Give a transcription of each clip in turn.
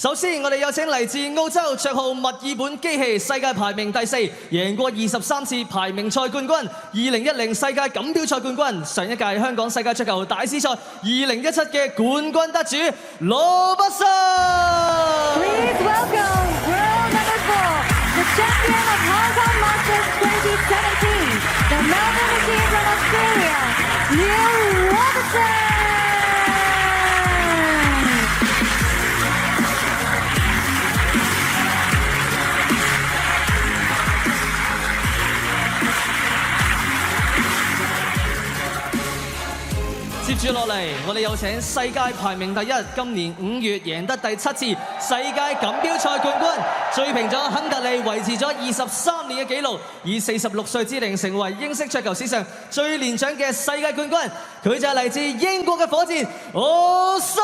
首先，我哋有請嚟自澳洲卓號墨爾本機器世界排名第4，贏過23次排名賽冠軍，2010世界錦標賽冠軍，上一屆香港世界桌球大師賽2017嘅冠軍得主Robertson。Please welcome world number 4, the champion of Hong Kong Masters 2017, the Melbourne Machine from Australia, Robertson。接住落嚟，我哋有請世界排名第1，今年5月贏得第7次世界錦標賽冠軍，追平咗肯特利維持咗23年嘅紀錄，以46歲之齡成為英式桌球史上最年長嘅世界冠軍。佢就係嚟自英國嘅火箭O'Sullivan。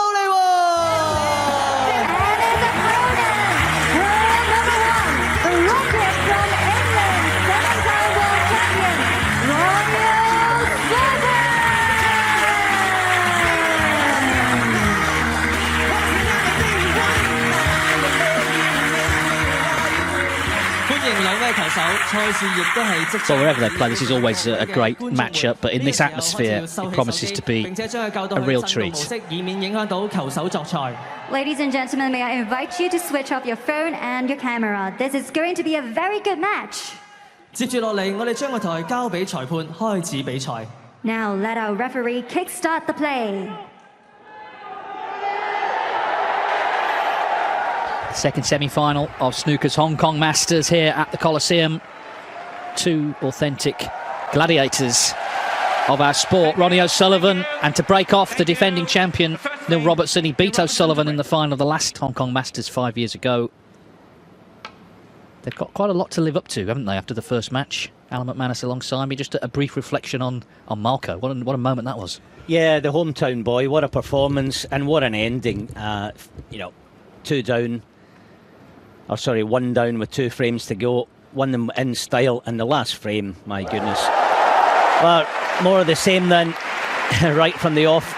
Well, wherever they play, this is always a great matchup, but in this atmosphere, it promises to be a real treat. Ladies and gentlemen, may I invite you to switch off your phone and your camera. This is going to be a very good match. 接住落嚟，我哋將個台交俾裁判，開始比賽。Now let our referee kickstart the play. Second semi-final of Snooker's Hong Kong Masters here at the Coliseum. Two authentic gladiators of our sport, Ronnie O'Sullivan, and to break off the defending champion, Neil Robertson. He beat O'Sullivan in the final of the last Hong Kong Masters 5 years ago. They've got quite a lot to live up to, haven't they, after the first match? Alan McManus alongside me. Just a brief reflection on Marco. What a moment that was. Yeah, the hometown boy, what a performance and what an ending. You know, one down with 2 frames to go. Won them in style, and the last frame, my goodness. Well, more of the same then, right from the off.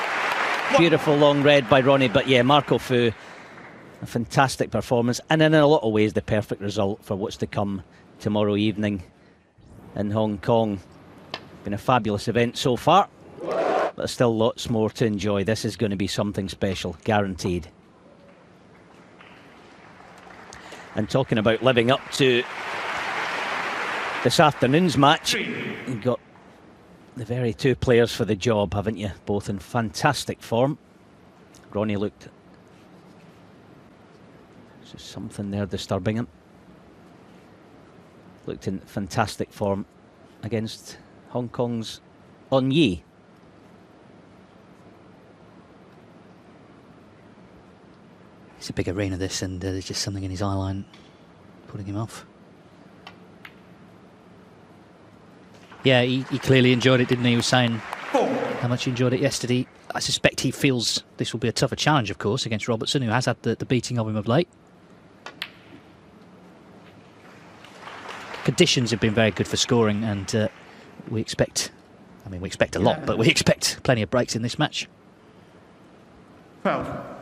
Beautiful long red by Ronnie, but yeah, Marco Fu, a fantastic performance, and in a lot of ways the perfect result for what's to come tomorrow evening in Hong Kong. Been a fabulous event so far, but there's still lots more to enjoy. This is going to be something special, guaranteed. And talking about living up to this afternoon's match, you've got the very 2 players for the job, haven't you? Both in fantastic form. Ronnie looked... There's just something there disturbing him. Looked in fantastic form against Hong Kong's On Yi. It's a big arena, this, and there's just something in his eye line putting him off. Yeah, he clearly enjoyed it, didn't he? He was saying how much he enjoyed it yesterday. I suspect he feels this will be a tougher challenge, of course, against Robertson, who has had the beating of him of late. Conditions have been very good for scoring, and we expect a lot, but we expect plenty of breaks in this match. 12.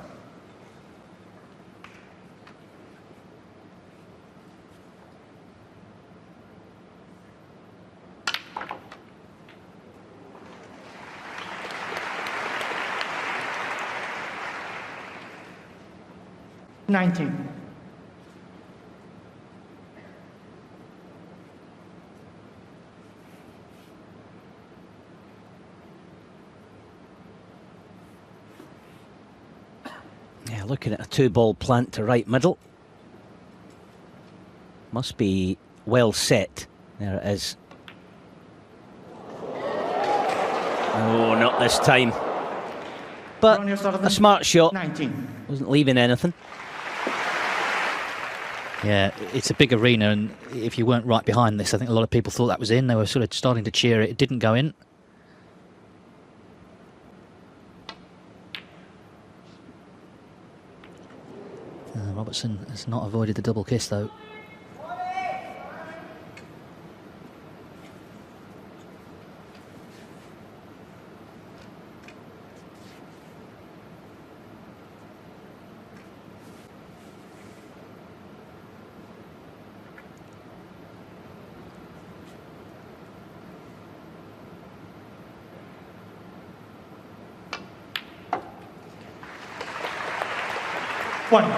Yeah, looking at a 2-ball plant to right middle. Must be well set. There it is. Oh, not this time. But a smart shot. 19. Wasn't leaving anything. Yeah, it's a big arena, and if you weren't right behind this, I think a lot of people thought that was in. They were sort of starting to cheer it. It didn't go in. Robertson has not avoided the double kiss, though. 1.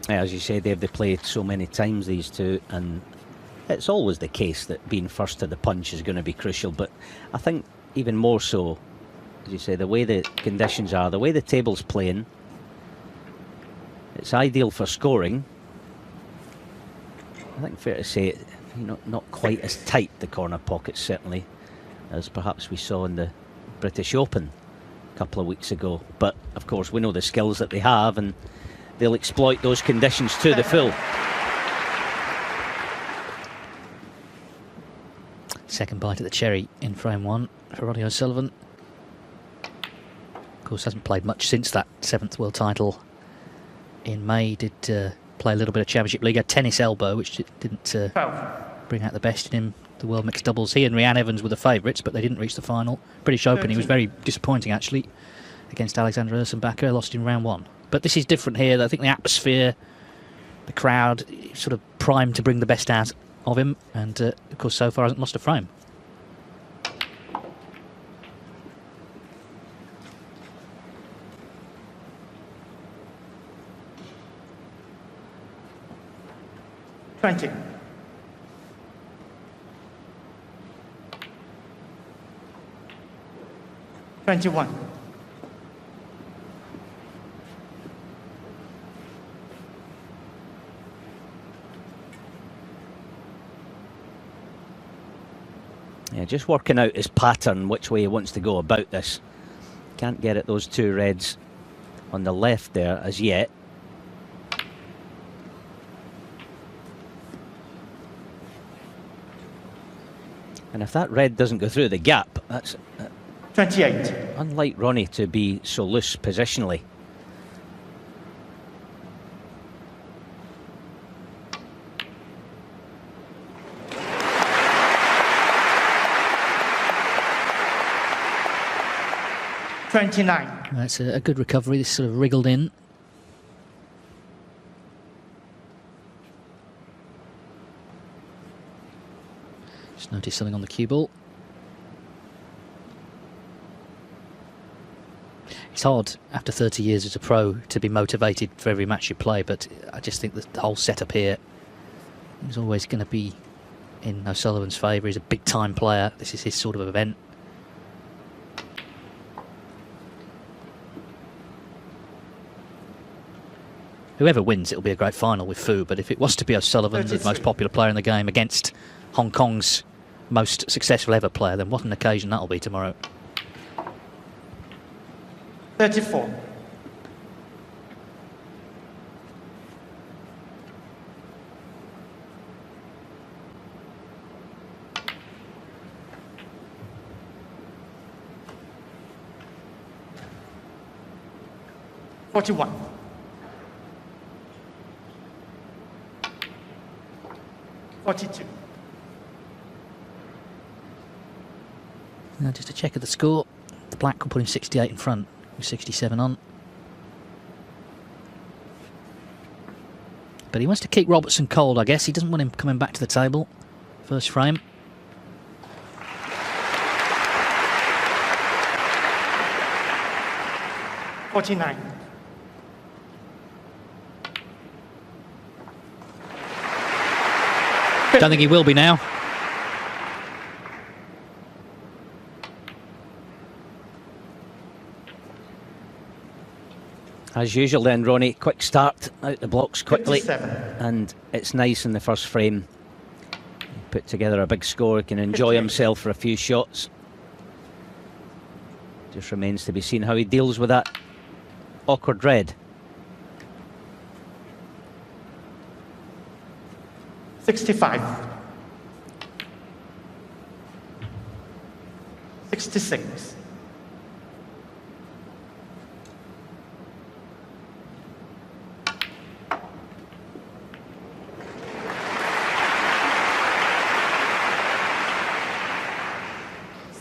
As you say, they've played so many times, these two, and it's always the case that being first to the punch is going to be crucial, but I think even more so, as you say, the way the conditions are, the way the table's playing, it's ideal for scoring. I think fair to say, not quite as tight, the corner pockets certainly, as perhaps we saw in the British Open a couple of weeks ago. But of course we know the skills that they have, and they'll exploit those conditions to the full. Second bite at the cherry in frame 1 for Ronnie O'Sullivan. Of course, hasn't played much since that 7th world title in May. He did play a little bit of Championship League, a tennis elbow, which didn't bring out the best in him. The world mixed doubles, he and Rhian Evans were the favourites, but they didn't reach the final. British Open, he was very disappointing actually against Alexander Ursenbacher, lost in round 1. But this is different here. I think the atmosphere, the crowd, sort of primed to bring the best out of him, and of course so far hasn't lost a frame. $20. 21. Yeah, just working out his pattern, which way he wants to go about this. Can't get at those two reds on the left there as yet. And if that red doesn't go through the gap, that's 28. unlike Ronnie to be so loose positionally. That's a good recovery. This sort of wriggled in. Just noticed something on the cue ball. It's hard after 30 years as a pro to be motivated for every match you play, but I just think that the whole setup here is always going to be in O'Sullivan's favour. He's a big time player. This is his sort of event. Whoever wins, it'll be a great final with Fu, but if it was to be O'Sullivan, the most popular player in the game, against Hong Kong's most successful ever player, then what an occasion that'll be tomorrow. 34. $41. 42. Now just a check of the score. The black will put him 68 in front with 67 on. But he wants to keep Robertson cold, I guess. He doesn't want him coming back to the table. First frame. $49. Don't think he will be now. As usual then, Ronnie, quick start out the blocks quickly. 57. And it's nice in the first frame. Put together a big score, can enjoy 58. himself for a few shots. Just remains to be seen how he deals with that awkward red. 65. 66.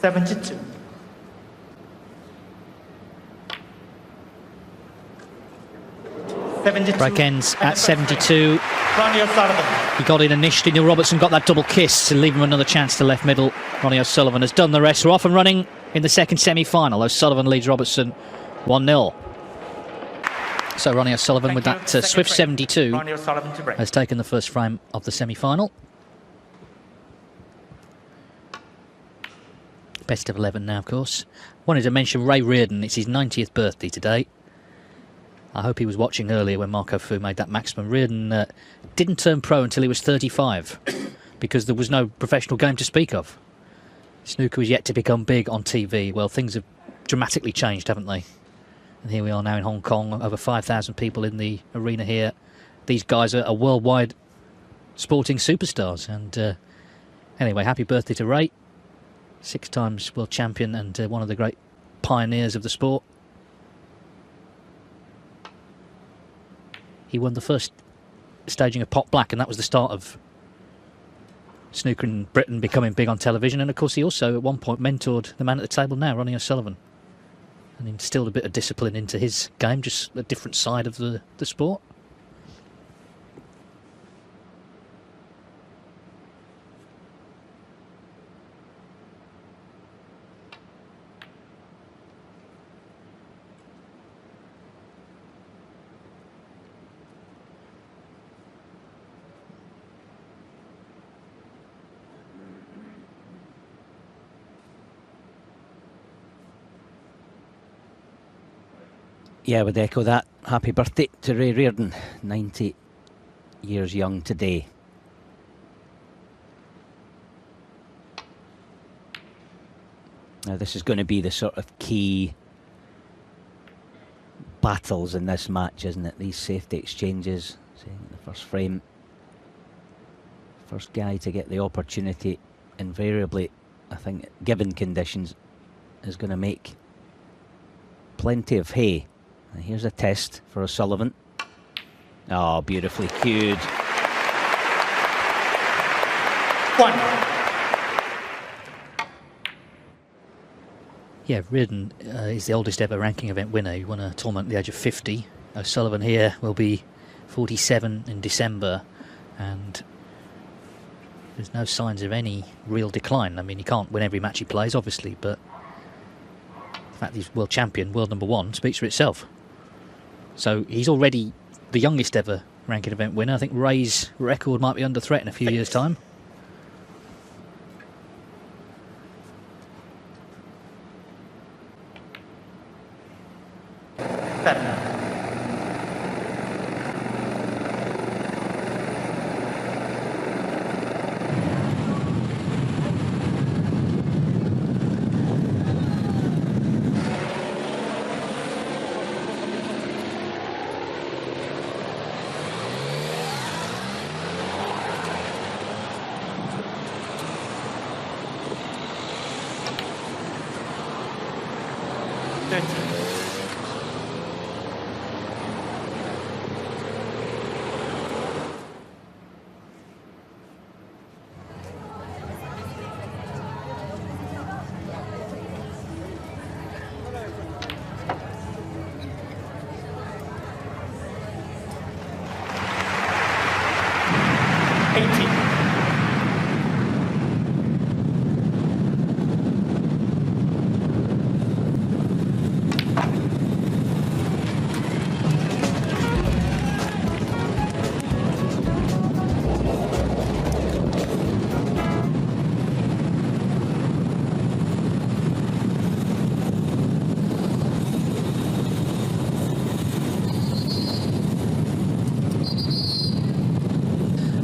$72. Break ends at 72. Ronnie O'Sullivan. He got in initially. Neil Robertson got that double kiss to leave him another chance to left middle. Ronnie O'Sullivan has done the rest. We're off and running in the second semi-final. O'Sullivan leads Robertson 1-0. So Ronnie O'Sullivan with that swift 72 Ronnie O'Sullivan to break. has taken the first frame of the semi-final. Best of 11 now, of course. Wanted to mention Ray Reardon. It's his 90th birthday today. I hope he was watching earlier when Marco Fu made that maximum. Reardon didn't turn pro until he was 35 because there was no professional game to speak of. Snooker was yet to become big on TV. Well, things have dramatically changed, haven't they? And here we are now in Hong Kong, over 5,000 people in the arena here. These guys are worldwide sporting superstars. And anyway, happy birthday to Ray. 6 times world champion and one of the great pioneers of the sport. He won the first staging of Pot Black, and that was the start of snooker in Britain becoming big on television. And of course he also at one point mentored the man at the table now, Ronnie O'Sullivan, and instilled a bit of discipline into his game, just a different side of the sport. Yeah, I would echo that. Happy birthday to Ray Reardon, 90 years young today. Now this is going to be the sort of key battles in this match, isn't it? These safety exchanges, saying the first frame. First guy to get the opportunity, invariably, I think, given conditions, is going to make plenty of hay. And here's a test for O'Sullivan. Oh, beautifully cued. 1. Yeah, Reardon is the oldest ever ranking event winner. He won a tournament at the age of 50. O'Sullivan here will be 47 in December, and there's no signs of any real decline. I mean, he can't win every match he plays, obviously, but the fact he's world champion, world number 1, speaks for itself. So he's already the youngest ever ranking event winner. I think Ray's record might be under threat in a few years' time.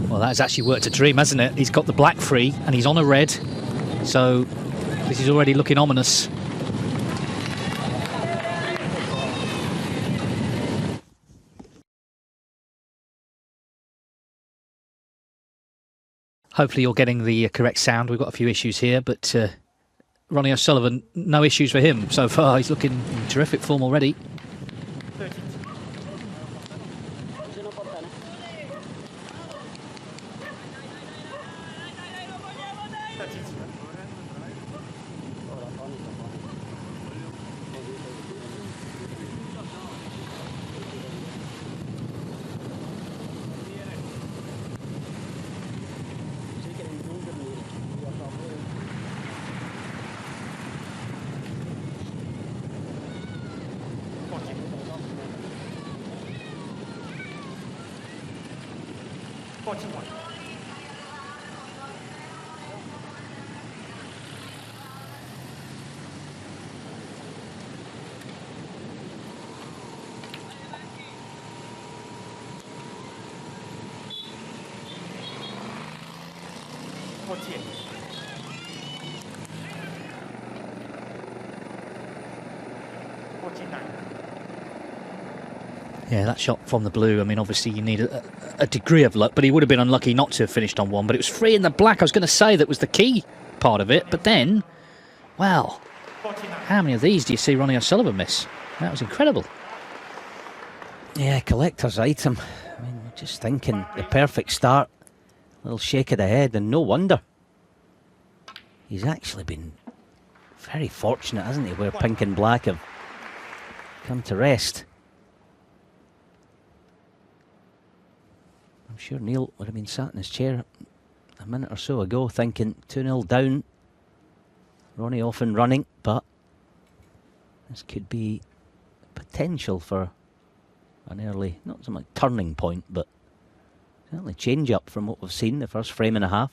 Well, that's actually worked a dream, hasn't it? He's got the black free and he's on a red, so this is already looking ominous. Hopefully you're getting the correct sound. We've got a few issues here, but Ronnie O'Sullivan, no issues for him so far. He's looking in terrific form already. 41. Yeah, that shot from the blue, I mean, obviously you need a degree of luck, but he would have been unlucky not to have finished on one. But it was free in the black. I was going to say that was the key part of it, but then, well, how many of these do you see Ronnie O'Sullivan miss? That was incredible. Yeah, collector's item. I mean, just thinking the perfect start. A little shake of the head, and no wonder. He's actually been very fortunate, hasn't he, where pink and black have come to rest. I'm sure Neil would have been sat in his chair a minute or so ago thinking 2-0 down. Ronnie off and running, but this could be potential for an early, not so much turning point, but certainly change up from what we've seen the first frame and a half.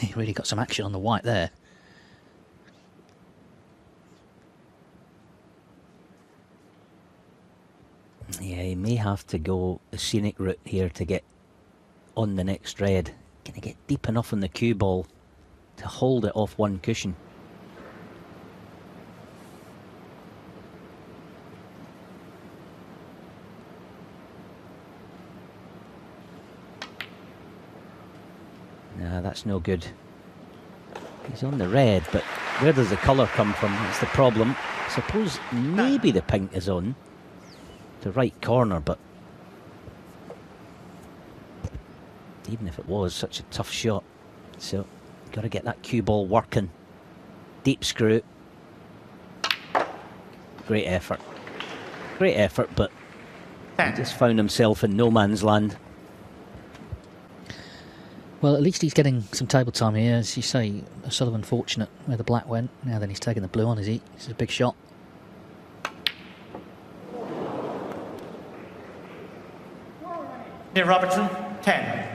He really got some action on the white there. Yeah, he may have to go the scenic route here to get on the next red. Can he get deep enough on the cue ball to hold it off one cushion? Nah, that's no good. He's on the red, but where does the colour come from? That's the problem. I suppose maybe the pink is on the right corner, but even if it was, such a tough shot. So, got to get that cue ball working. Deep screw. Great effort. Great effort, but he just found himself in no man's land. Well, at least he's getting some table time here. As you say, O'Sullivan fortunate where the black went. Now then he's taking the blue on, is he? This is a big shot. Near Robertson, 10.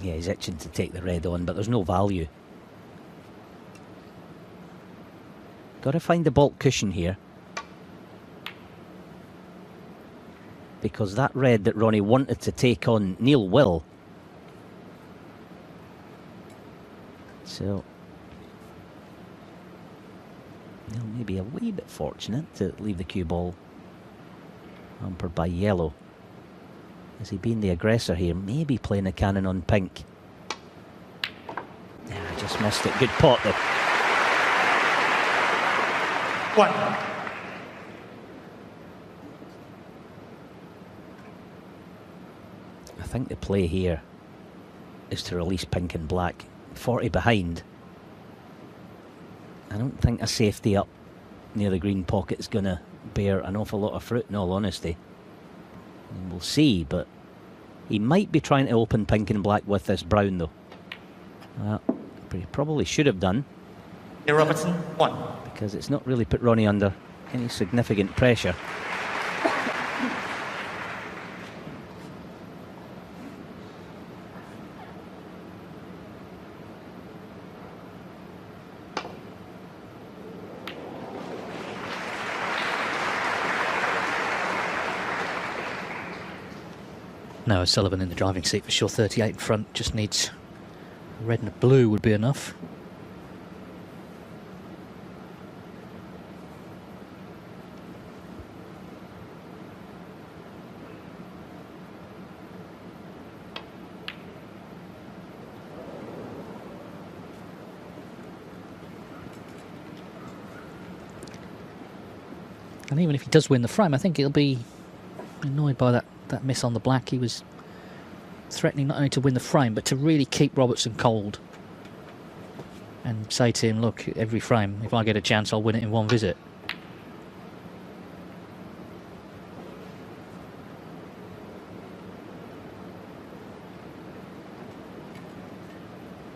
Yeah, he's itching to take the red on, but there's no value. Got to find the baulk cushion here, because that red that Ronnie wanted to take on, Neil will. So Neil may be a wee bit fortunate to leave the cue ball hampered by yellow. Has he been the aggressor here? Maybe playing a cannon on pink. Yeah, I just missed it. Good pot though. 1. I think the play here is to release pink and black. 40 behind. I don't think a safety up near the green pocket is going to bear an awful lot of fruit, in all honesty. And we'll see, but he might be trying to open pink and black with this brown though. Well, he probably should have done. Near Robertson, 1. Because it's not really put Ronnie under any significant pressure. No, O'Sullivan in the driving seat for sure. 38 in front, just needs a red and a blue would be enough. And even if he does win the frame, I think he'll be annoyed by that miss on the black. He was threatening not only to win the frame, but to really keep Robertson cold. And say to him, look, every frame, if I get a chance, I'll win it in one visit.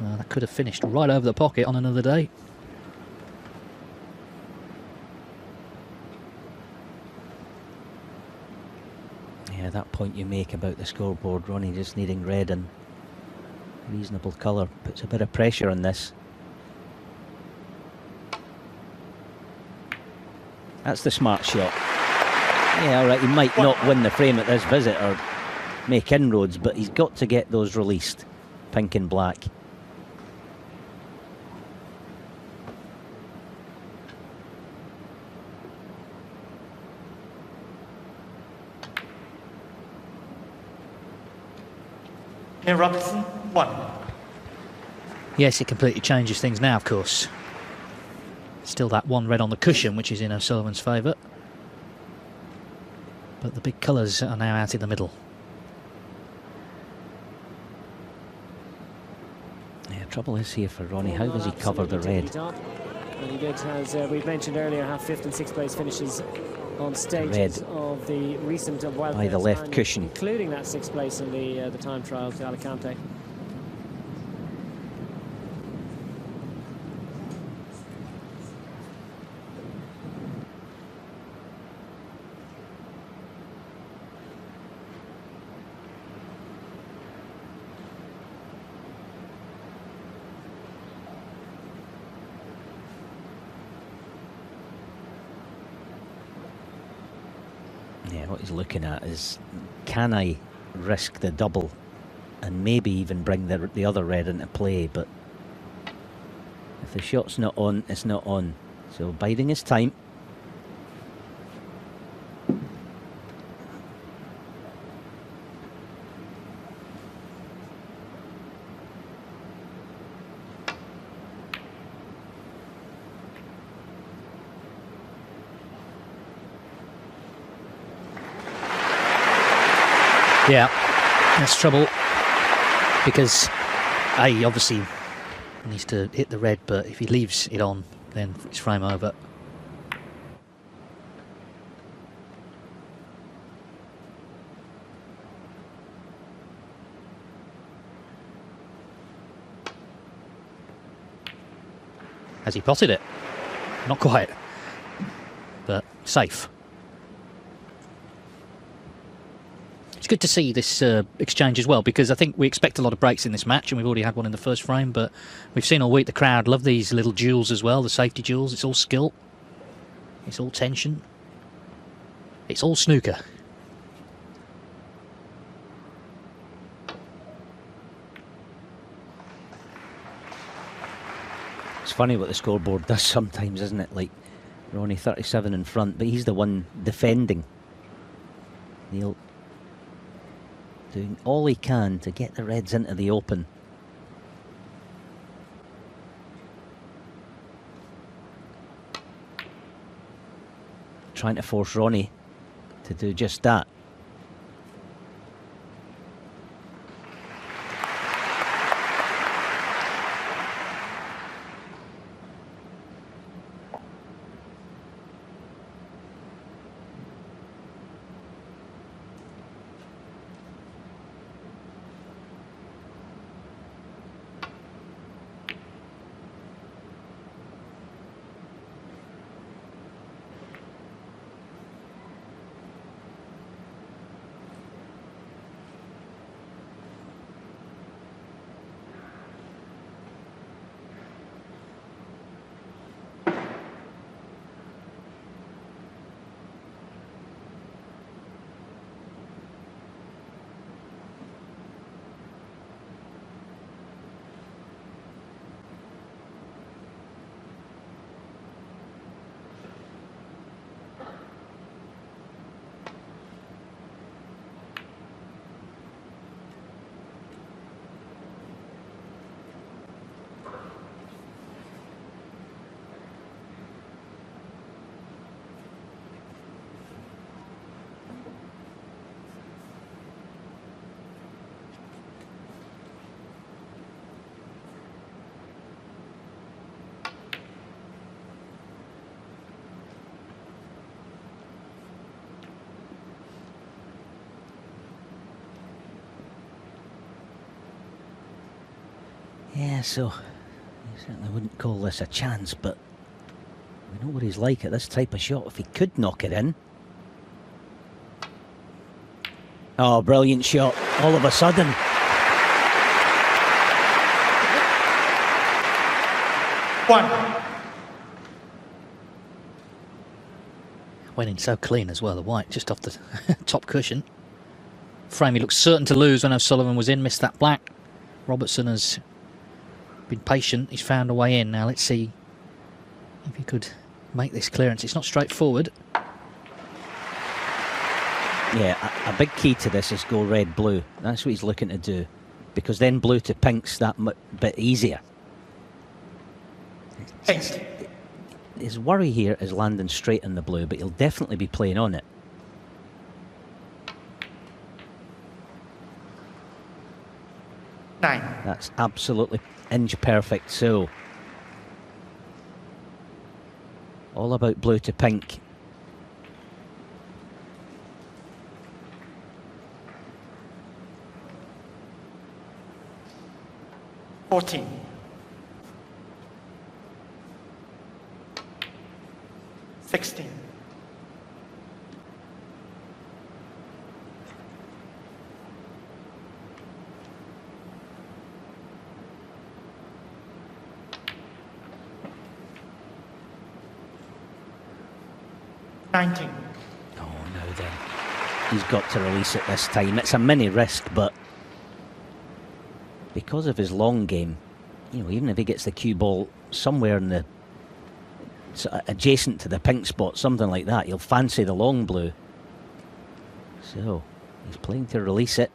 Well, that could have finished right over the pocket on another day. Yeah, that point you make about the scoreboard, Ronnie, just needing red and reasonable colour, puts a bit of pressure on this. That's the smart shot. Yeah, all right, he might not win the frame at this visit or make inroads, but he's got to get those released, pink and black. Near Robertson, 1. Yes, it completely changes things now, of course. Still that one red on the cushion, which is in O'Sullivan's favour. But the big colours are now out in the middle. Yeah, trouble is here for Ronnie. How does he cover the red? And he did, as we've mentioned earlier, have 5th and 6th place finishes on stages of the recent Wild by the left cushion, including that 6th place in the time trial to Alicante. Yeah, what he's looking at is, can I risk the double and maybe even bring the other red into play? But if the shot's not on, it's not on. So biding his time. Yeah, that's trouble, because he obviously needs to hit the red, but if he leaves it on, then it's frame over. Has he potted it? Not quite, but safe. It's good to see this exchange as well, because I think we expect a lot of breaks in this match, and we've already had one in the first frame, but we've seen all week the crowd love these little duels as well, the safety duels. It's all skill, it's all tension, it's all snooker. It's funny what the scoreboard does sometimes, isn't it? Like Ronnie 37 in front, but he's the one defending. Neil doing all he can to get the reds into the open. Trying to force Ronnie to do just that. Yeah, so I certainly wouldn't call this a chance, but we know what he's like at this type of shot. If he could knock it in. Oh, brilliant shot, all of a sudden. One. Went in so clean as well, the white, just off the top cushion. Frame he looked certain to lose when O'Sullivan was in, missed that black. Robertson has been patient, he's found a way in. Now let's see if he could make this clearance. It's not straightforward. Yeah, a big key to this is go red-blue. That's what he's looking to do, because then blue to pink's that bit easier. Eight. His worry here is landing straight in the blue, but he'll definitely be playing on it. Nine. That's absolutely inch perfect. So all about blue to pink. 14. 16. 19. Oh, no then. He's got to release it this time. It's a mini risk, but because of his long game, you know, even if he gets the cue ball somewhere in the adjacent to the pink spot, something like that, he'll fancy the long blue. So he's playing to release it.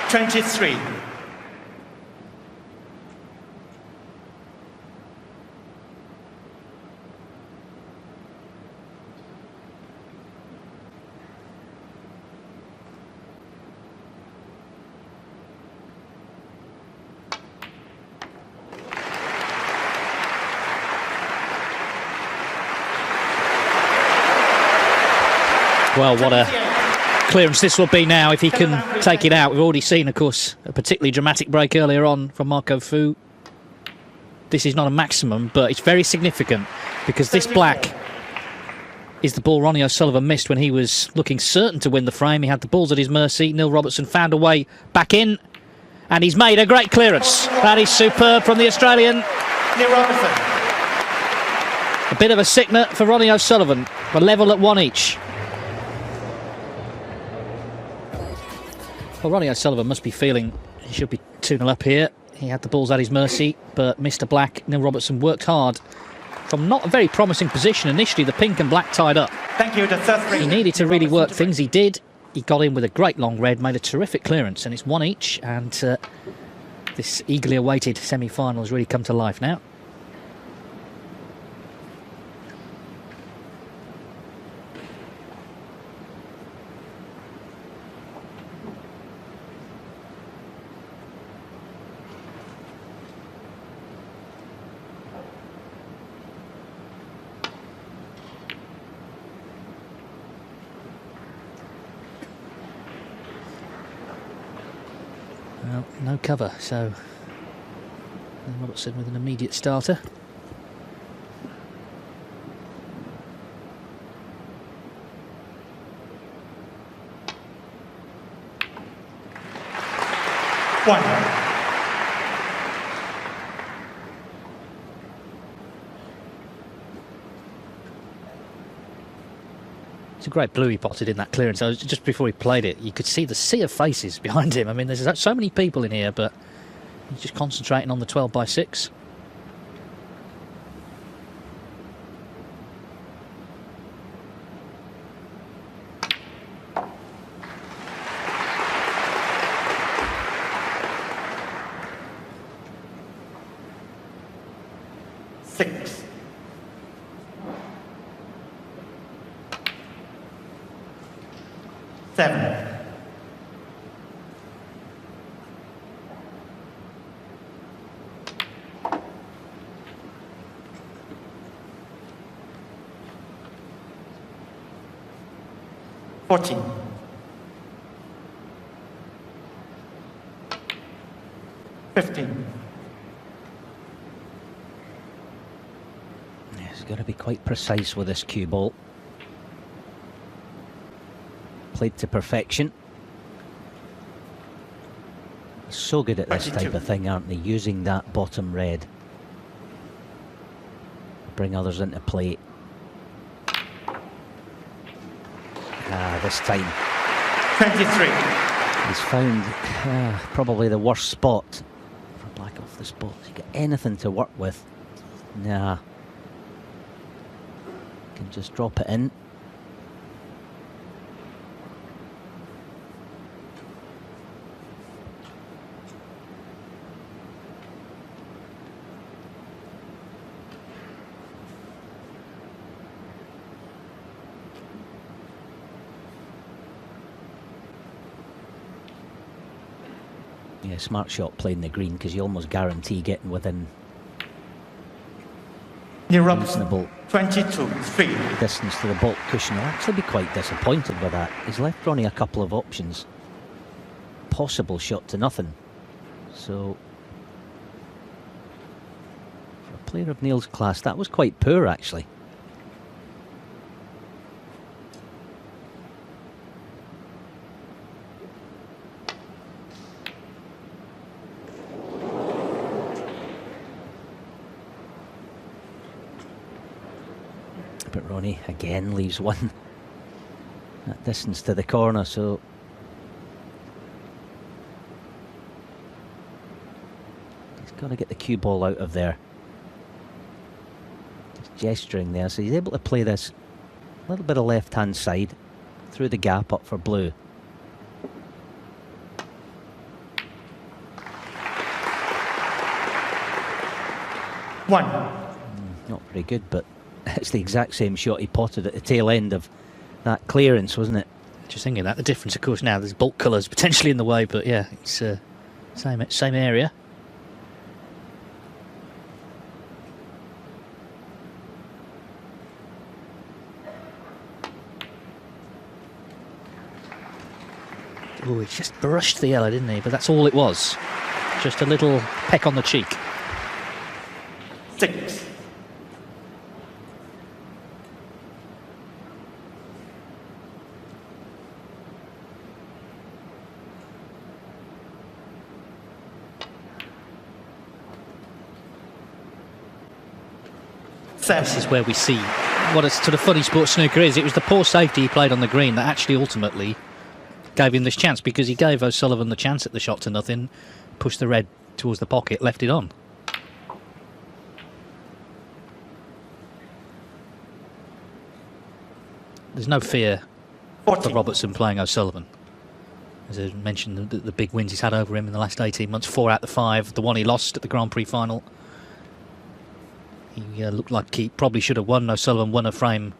$23. Well, what a clearance this will be now if he can take it out. We've already seen, of course, a particularly dramatic break earlier on from Marco Fu. This is not a maximum, but it's very significant because this black is the ball Ronnie O'Sullivan missed when he was looking certain to win the frame. He had the balls at his mercy. Neil Robertson found a way back in, and he's made a great clearance. That is superb from the Australian. Neil Robertson. A bit of a sickener for Ronnie O'Sullivan. We're level at 1 each. Well, Ronnie O'Sullivan must be feeling he should be 2-0 up here. He had the balls at his mercy, but Mr. Black, Neil Robertson, worked hard from not a very promising position initially, the pink and black tied up. Thank you. The third free. He needed to really work things. He did. He got in with a great long red, made a terrific clearance, and it's 1 each. And this eagerly awaited semi-final has really come to life now. Well, no cover, so Robertson with an immediate starter. One. It's a great blue he potted in that clearance. Just before he played it, you could see the sea of faces behind him. I mean, there's so many people in here, but he's just concentrating on the 12x6. Six. Seven. 14. He's got to be quite precise with this cue ball. Played to perfection. So good at this 22. type of thing, aren't they? Using that bottom red. Bring others into play. This time 23. he's found probably the worst spot for black off the spot. Has he got anything to work with? Nah. Can just drop it in. Yeah, smart shot playing the green, because you almost guarantee getting within Neil Robertson, reasonable 22-3. distance to the baulk cushion. I'll actually be quite disappointed with that. He's left Ronnie a couple of options. Possible shot to nothing. So, for a player of Neil's class, that was quite poor actually. But Ronnie again leaves one that distance to the corner, so he's got to get the cue ball out of there. Just gesturing there, so he's able to play this a little bit of left hand side through the gap up for blue. Not very good, but it's the exact same shot he potted at the tail end of that clearance, wasn't it? Just thinking that the difference, of course, now there's bulk colours potentially in the way, but yeah, it's same area. Oh, he just brushed the yellow, didn't he? But that's all it was. Just a little peck on the cheek. 6. This is where we see what a sort of funny sport snooker is. It was the poor safety he played on the green that actually ultimately gave him this chance, because he gave O'Sullivan the chance at the shot to nothing, pushed the red towards the pocket, left it on. There's no fear for Robertson playing O'Sullivan. As I mentioned, the big wins he's had over him in the last 18 months, 4 out of the 5. The one he lost at the Grand Prix final, he looked like he probably should have won. O'Sullivan won a frame,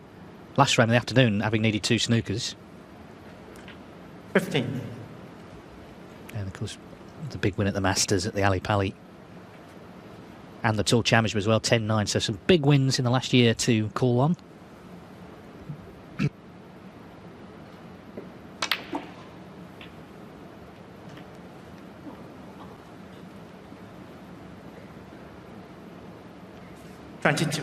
last frame of the afternoon, having needed 2 snookers. 15. And of course, the big win at the Masters at the Ali Pali and the Tour Championship as well, 10-9. So some big wins in the last year to call on. Twenty-two.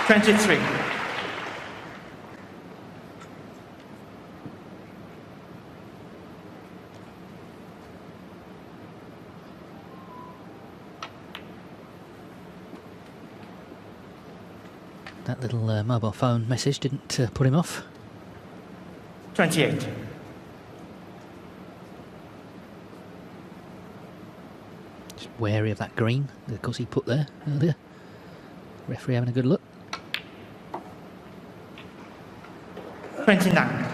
Twenty-three. That little mobile phone message didn't put him off. 28. Just wary of that green, of course, he put there earlier. Referee having a good look. 29.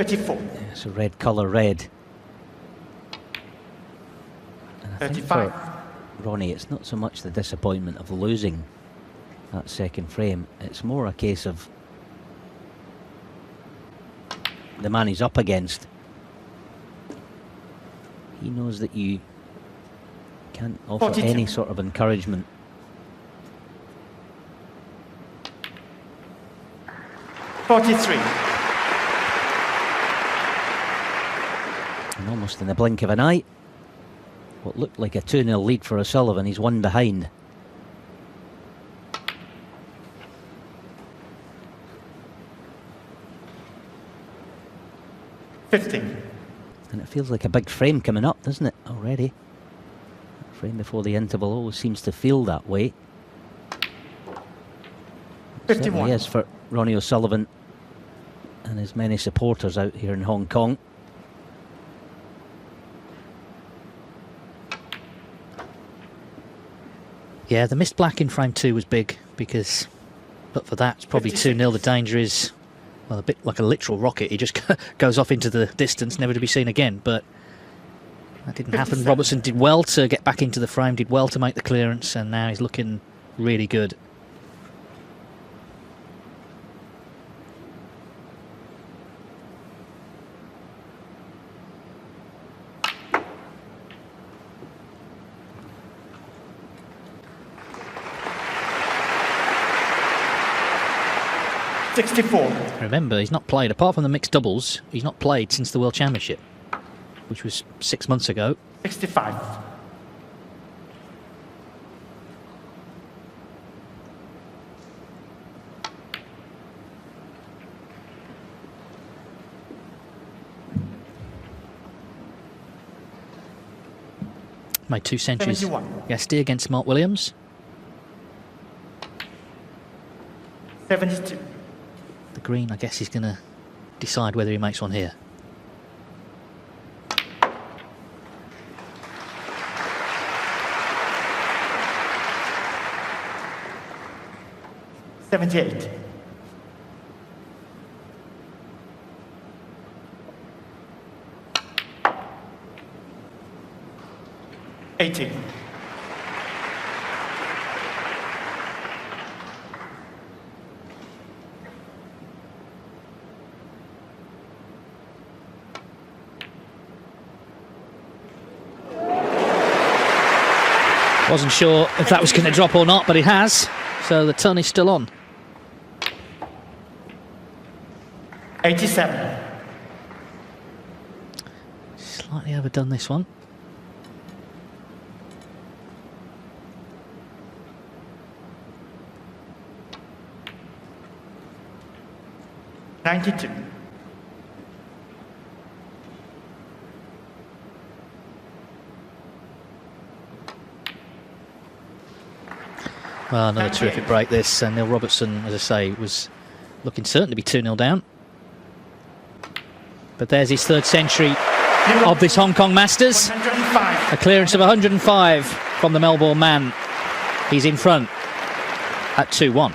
34. It's a red colour, red. And I think 35. for Ronnie, it's not so much the disappointment of losing that second frame. It's more a case of the man he's up against. He knows that you can't offer 42. any sort of encouragement. And almost in the blink of an eye, what looked like a 2-0 lead for O'Sullivan, he's one behind. $50. And it feels like a big frame coming up, doesn't it, already? That frame before the interval always seems to feel that way. It 51. certainly is for Ronnie O'Sullivan and his many supporters out here in Hong Kong. Yeah, the missed black in frame 2 was big because, but for that, it's probably 2-0. The danger is, well, a bit like a literal rocket. He just goes off into the distance, never to be seen again. But that didn't happen. Robertson did well to get back into the frame, did well to make the clearance, and now he's looking really good. $64. Remember, he's not played, apart from the mixed doubles, he's not played since the World Championship, which was 6 months ago. 65. Made 2 centuries 71. yesterday against Mark Williams. 72. The green, I guess he's going to decide whether he makes one here. $78. $80. Wasn't sure if that was going to drop or not, but it has. So the ton is still on. 87. Slightly overdone this one. $92. Well, another terrific break this, and Neil Robertson, as I say, was looking certain to be 2-0 down. But there's his 3rd century of this Hong Kong Masters. 105. A clearance of 105 from the Melbourne man. He's in front at 2-1.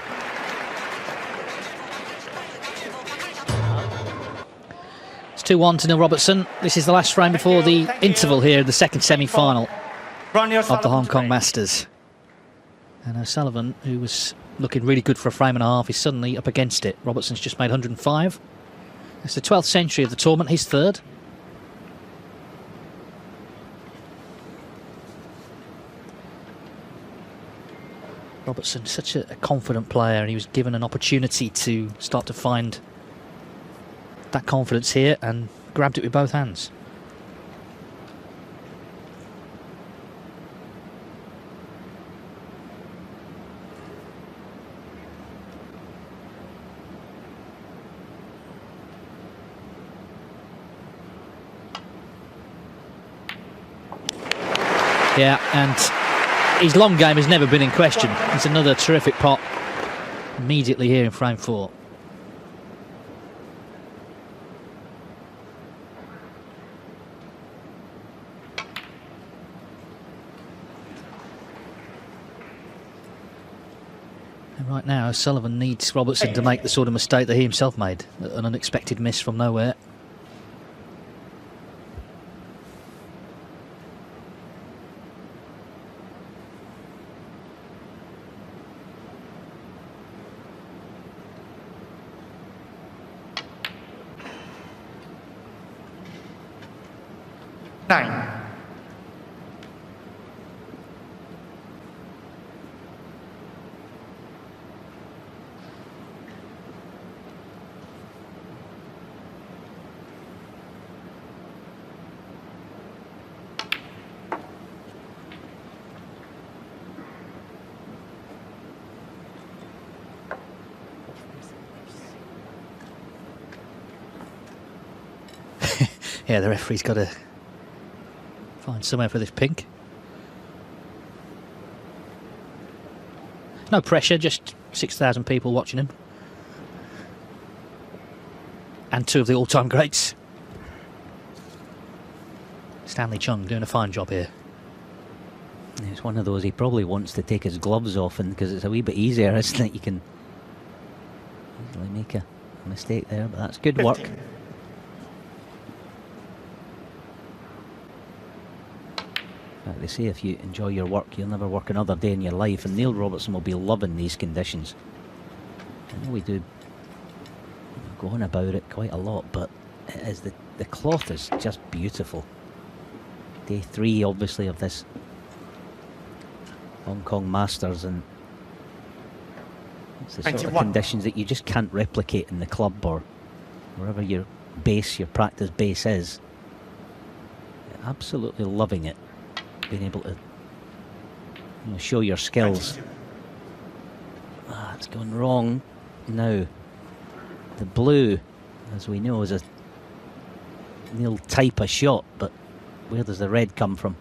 It's 2-1 to Neil Robertson. This is the last frame before the interval here in the second semi-final of the Hong Kong Masters. And O'Sullivan, who was looking really good for a frame and a half, is suddenly up against it. Robertson's just made 105. It's the 12th century of the tournament, his 3rd. Robertson, such a confident player, and he was given an opportunity to start to find that confidence here and grabbed it with both hands. Yeah, and his long game has never been in question. It's another terrific pot immediately here in frame 4. And right now, O'Sullivan needs Robertson to make the sort of mistake that he himself made. An unexpected miss from nowhere. 9. Yeah, the referee's got to find somewhere for this pink. No pressure, just 6,000 people watching him. And two of the all-time greats. Stanley Chung doing a fine job here. It's one of those, he probably wants to take his gloves off, and because it's a wee bit easier, isn't it? You can easily make a mistake there, but that's good 15. work. Like they say, if you enjoy your work, you'll never work another day in your life, and Neil Robertson will be loving these conditions. I know we do go on about it quite a lot, but it is the cloth is just beautiful. Day 3, obviously, of this Hong Kong Masters, and it's the sort of 21. conditions that you just can't replicate in the club or wherever your base, your practice base is. Absolutely loving it. Being able to show your skills. 22. It's gone wrong now. The blue, as we know, is a Neil type of shot, but where does the red come from?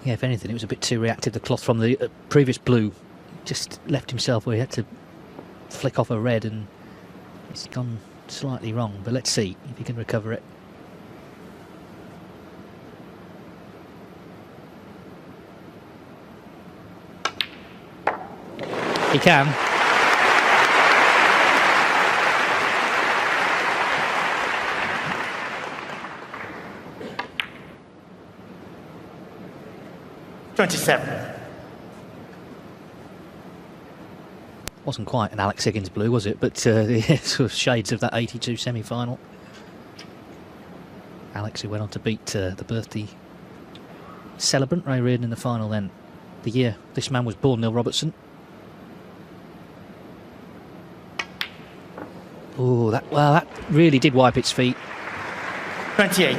Yeah, if anything, it was a bit too reactive. The cloth from the previous blue just left himself where he had to flick off a red, and it's gone slightly wrong. But let's see if he can recover it. He can. Wasn't quite an Alex Higgins blue, was it? But yeah, sort of shades of that 82 semi-final. Alex, who went on to beat the birthday celebrant Ray Reardon in the final then. The year this man was born, Neil Robertson. Oh, that really did wipe its feet. 28.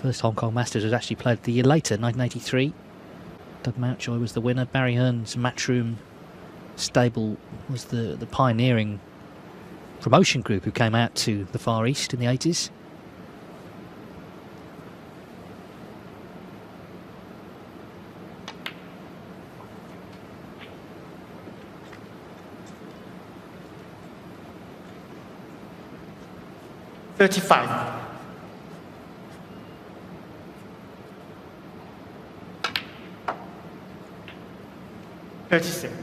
First Hong Kong Masters was actually played the year later, 1983. Doug Mountjoy was the winner. Barry Hearn's Matchroom stable was the pioneering promotion group who came out to the Far East in the 80s. $35. 36.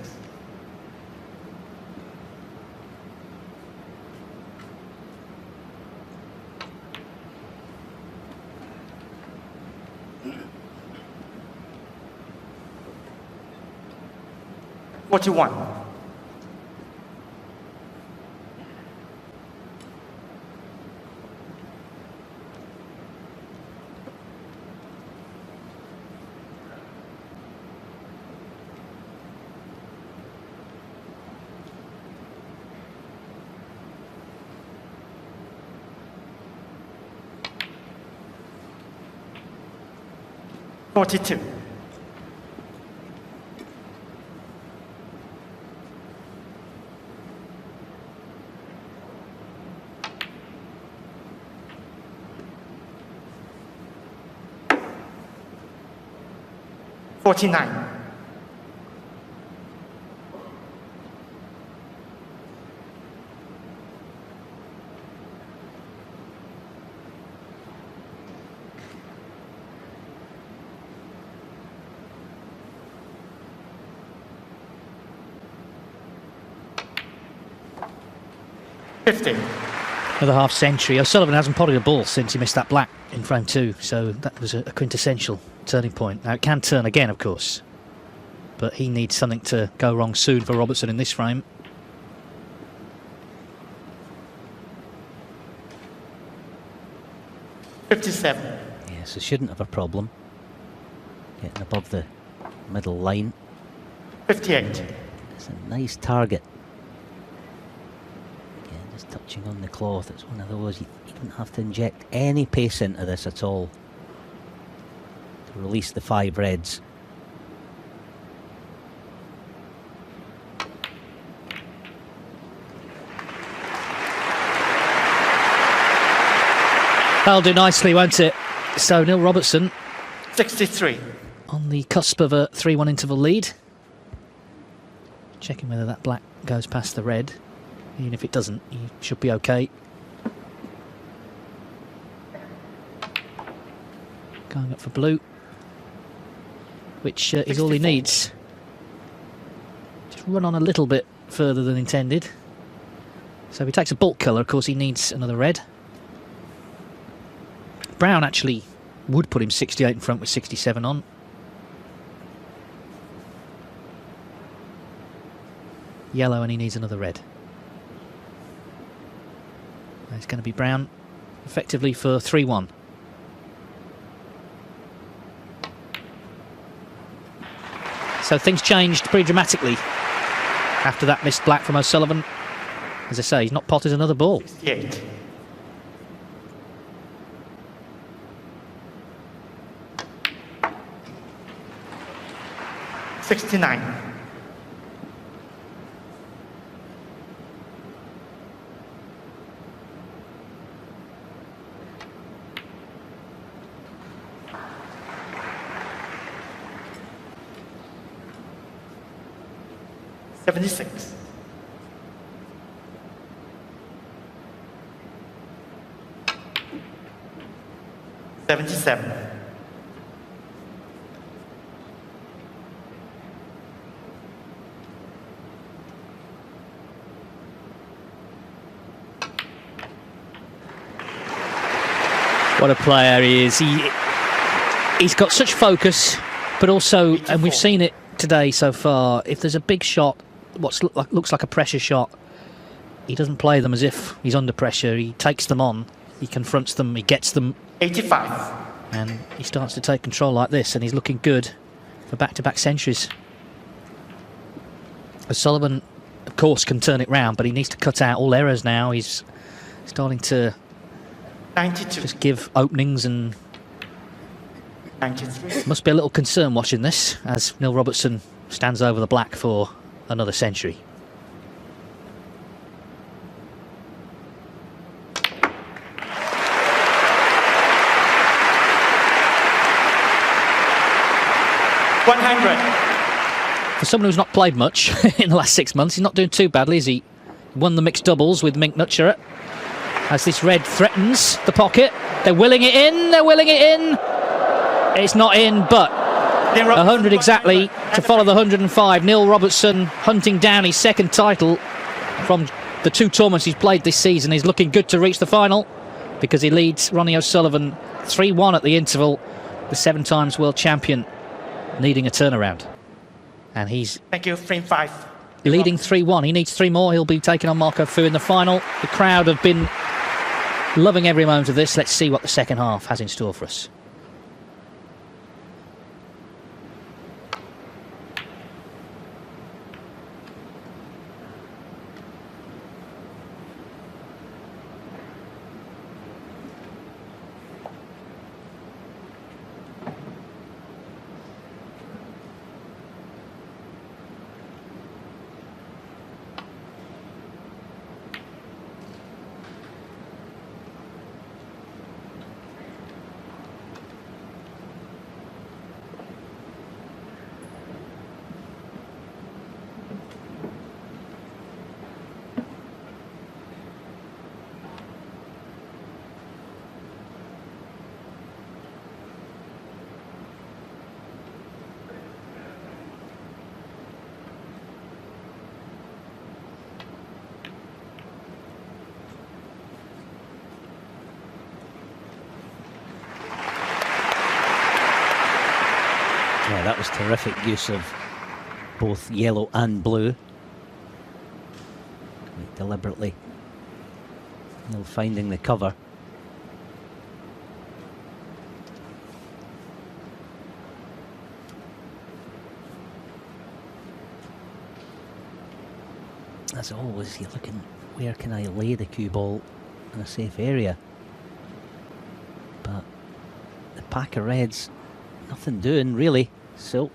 41. 42. 49. 50. Another half century. O'Sullivan hasn't potted a ball since he missed that black in frame 2, so that was a quintessential turning point. Now it can turn again, of course, but he needs something to go wrong soon for Robertson in this frame. $57. Yes, it shouldn't have a problem getting above the middle line. $58. It's a nice target. Again, just touching on the cloth. It's one of those you don't have to inject any pace into this at all to release the 5 reds. That'll do nicely, won't it? So Neil Robertson 63. on the cusp of a 3-1 interval lead. Checking whether that black goes past the red. Even if it doesn't, he should be okay. Going up for blue, which is all he 64. needs. Just run on a little bit further than intended. So if he takes a bulk colour, of course he needs another red. Brown actually would put him 68 in front with 67 on. Yellow, and he needs another red. It's going to be brown effectively for 3-1. So things changed pretty dramatically after that missed black from O'Sullivan. As I say, he's not potted another ball. 68. $69. $76. $77. What a player he is. He's got such focus, but also, and we've seen it today so far, if there's a big shot, what looks like a pressure shot, he doesn't play them as if he's under pressure. He takes them on, he confronts them, he gets them. 85. And he starts to take control like this, and he's looking good for back-to-back centuries. O'Sullivan, of course, can turn it round, but he needs to cut out all errors now. He's starting to 92. just give openings, and 93. must be a little concern watching this as Neil Robertson stands over the black for another century. $100. For someone who's not played much in the last 6 months, he's not doing too badly, is he? Won the mixed doubles with Mink Nutcheret. As this red threatens the pocket, they're willing it in, they're willing it in. It's not in, but 100 exactly to follow the 105. Neil Robertson hunting down his second title from the 2 tournaments he's played this season. He's looking good to reach the final because he leads Ronnie O'Sullivan 3-1 at the interval. The 7 times world champion needing a turnaround. And he's Thank you. Frame 5. leading 3-1. He needs 3 more. He'll be taking on Marco Fu in the final. The crowd have been loving every moment of this. Let's see what the second half has in store for us. Yeah, that was terrific use of both yellow and blue. Quite deliberately, Neil finding the cover. As always, you're looking, where can I lay the cue ball in a safe area? But the pack of reds, nothing doing really, so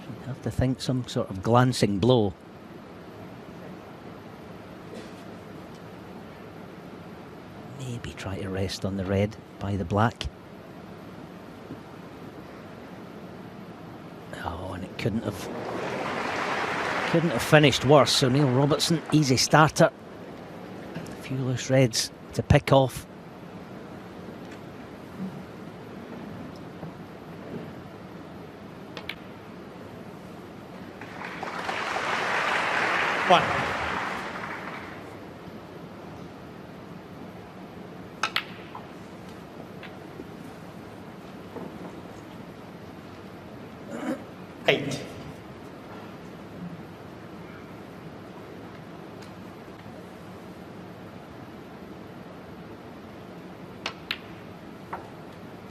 you have to think some sort of glancing blow. Maybe try to rest on the red by the black. Oh, and it couldn't have finished worse. So Neil Robertson, easy starter. A few loose reds to pick off. One. Eight.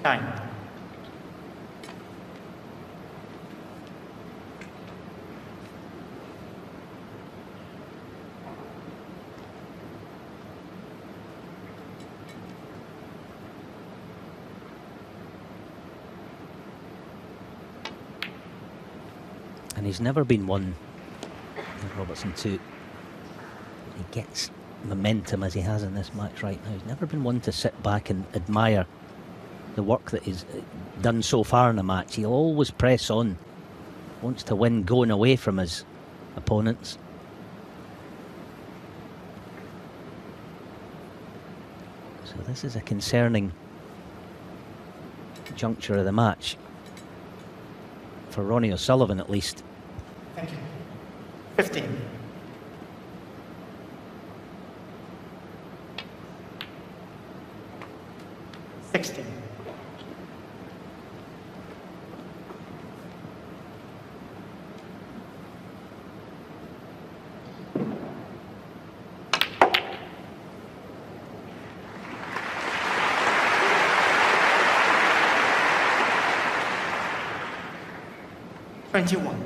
Nine. And he's never been one, Robertson, to, he gets momentum as he has in this match right now. He's never been one to sit back and admire the work that he's done so far in a match. He'll always press on, wants to win going away from his opponents. So this is a concerning juncture of the match, for Ronnie O'Sullivan at least. Thank you. 15. 16. 21.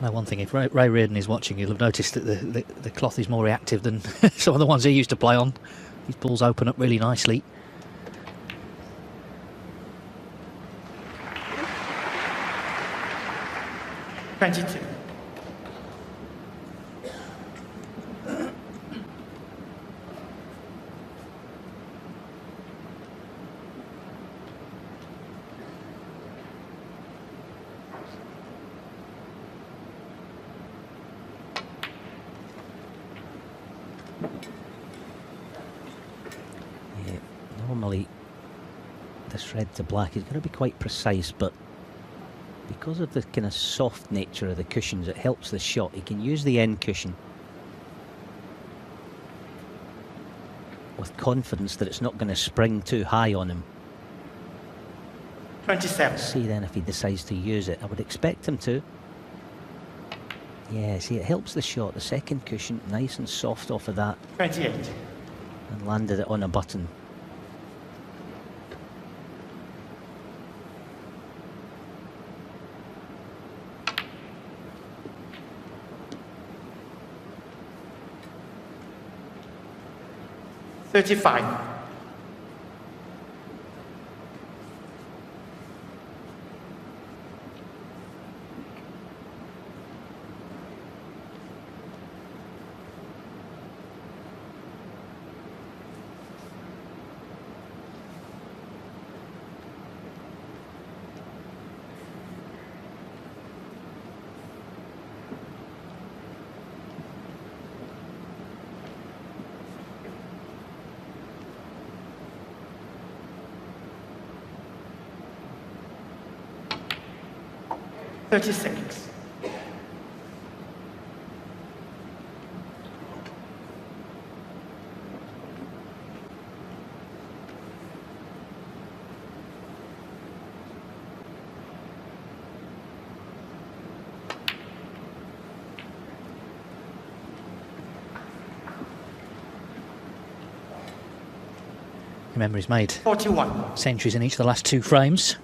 Now, one thing, if Ray Reardon is watching, you'll have noticed that the cloth is more reactive than some of the ones he used to play on. These balls open up really nicely. $22. Yeah, normally this red to black is going to be quite precise, but because of the kind of soft nature of the cushions, it helps the shot. He can use the end cushion with confidence that it's not going to spring too high on him. 27. See then if he decides to use it. I would expect him to. Yeah, see, it helps the shot. The second cushion, nice and soft off of that, 28. and landed it on a button. $35. $36. Remember, he's made 41. centuries in each of the last 2 frames,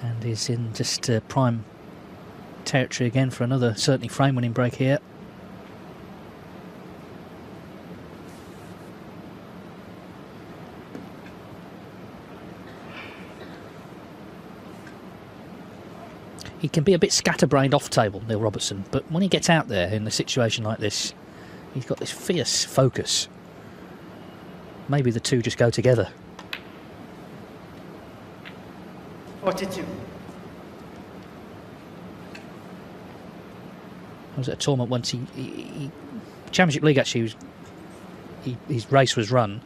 and is in just prime territory again for another certainly frame-winning break here. He can be a bit scatterbrained off table, Neil Robertson, but when he gets out there in a situation like this, he's got this fierce focus. Maybe the two just go together. 42. I was at a tournament once. Championship League actually, his race was run.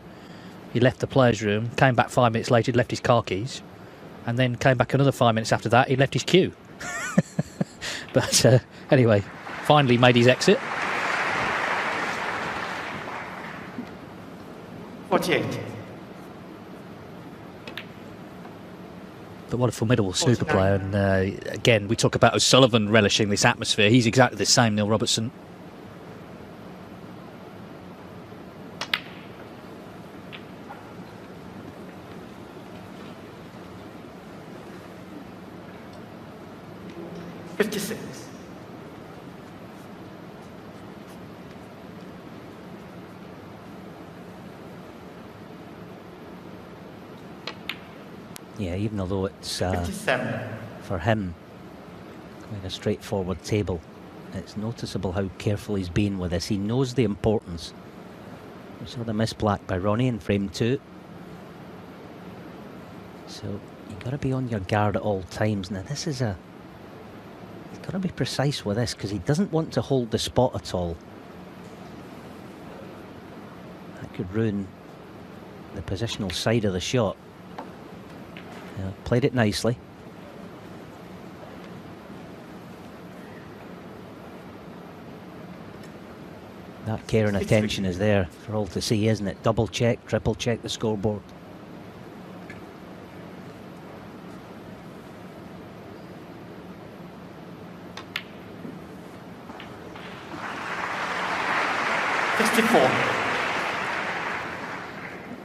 He left the players' room, came back 5 minutes later, he'd left his car keys, and then came back another 5 minutes after that, he left his cue. But anyway, finally made his exit. 48. But what a formidable snooker player. And again, we talk about O'Sullivan relishing this atmosphere. He's exactly the same, Neil Robertson. Yeah, even although it's 57. for him quite a straightforward table, it's noticeable how careful he's been with this. He knows the importance. We saw the miss black by Ronnie in frame 2. So you've got to be on your guard at all times. Now this is he's got to be precise with this because he doesn't want to hold the spot at all. That could ruin the positional side of the shot. Played it nicely. That care and attention is there for all to see, isn't it? Double check, triple check the scoreboard.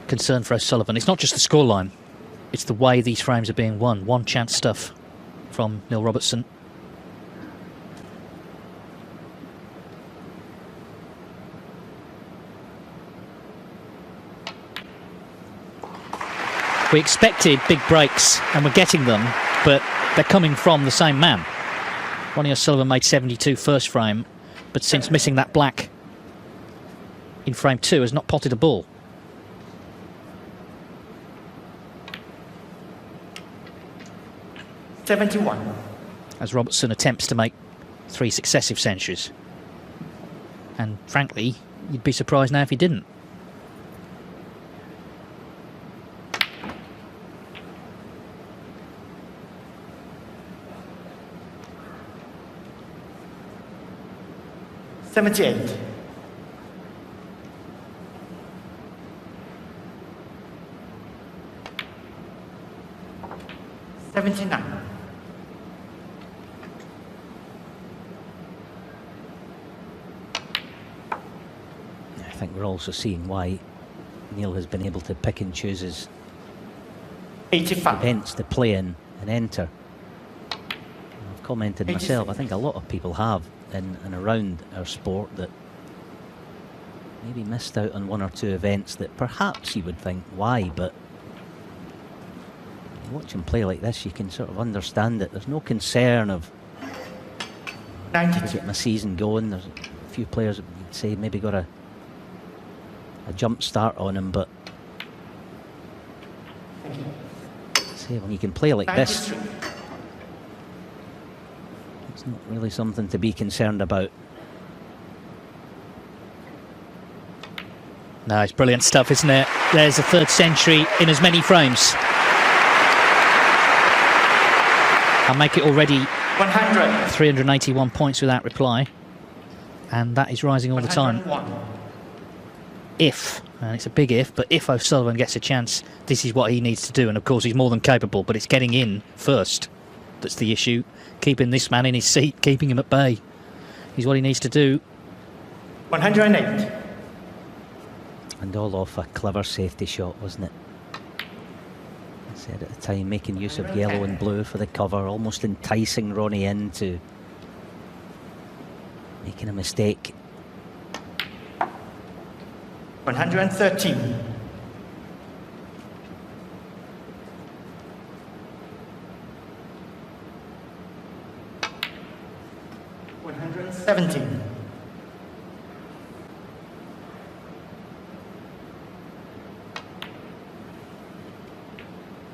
Concern for O'Sullivan. It's not just the scoreline. It's the way these frames are being won. One chance stuff from Neil Robertson. We expected big breaks, and we're getting them, but they're coming from the same man. Ronnie O'Sullivan made 72 first frame, but since missing that black in frame 2 has not potted a ball. As Robertson attempts to make 3 successive centuries. And frankly, you'd be surprised now if he didn't. $78. $79. I think we're also seeing why Neil has been able to pick and choose his 85. events to play in and enter. I've commented myself, I think a lot of people have in and around our sport that maybe missed out on 1 or 2 events that perhaps you would think, why? But you watch him play like this, you can sort of understand it. There's no concern of get my season going. There's a few players that you'd say maybe got a jump start on him, but say when you can play like this, it's not really something to be concerned about. No, it's brilliant stuff, isn't it? There's a 3rd century in as many frames. I'll make it already 100. 381 points without reply, and that is rising all the time. If, and it's a big if, but if O'Sullivan gets a chance, this is what he needs to do. And of course he's more than capable, but it's getting in first that's the issue. Keeping this man in his seat, keeping him at bay is what he needs to do. 108. And all off a clever safety shot, wasn't it? Said at the time, making use of yellow and blue for the cover, almost enticing Ronnie into making a mistake. 113. 117.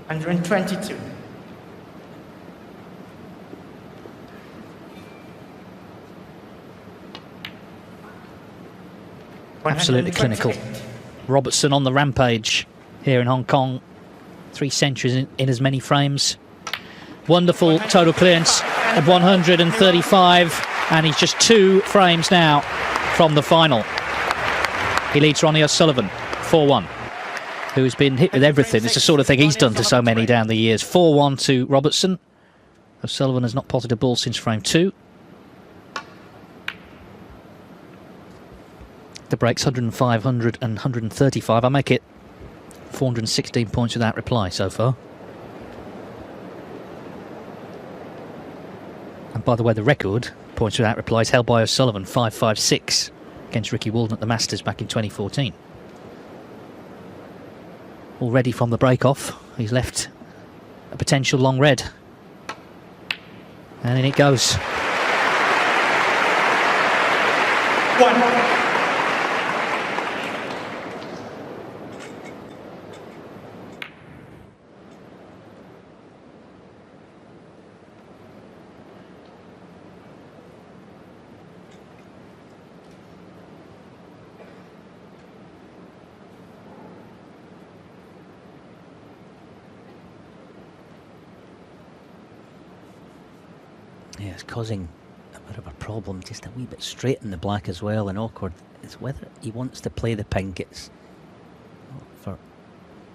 122. Absolutely clinical. Robertson on the rampage here in Hong Kong. 3 centuries in as many frames. Wonderful total clearance of 135, and he's just 2 frames now from the final. He leads RonnieO'Sullivan 4-1, who's been hit with everything. It's the sort of thing he's done to so many down the years. 4-1 to Robertson. O'Sullivan has not potted a ball since frame 2. The breaks 105, 100 and 135. I make it 416 points without reply so far. And by the way, the record, points without reply, is held by O'Sullivan, 556, against Ricky Walden at the Masters back in 2014. Already from the break-off, he's left a potential long red. And in it goes. 1. Yeah, it's causing a bit of a problem, just a wee bit straight in the black as well, and awkward. It's whether he wants to play the pink. It's for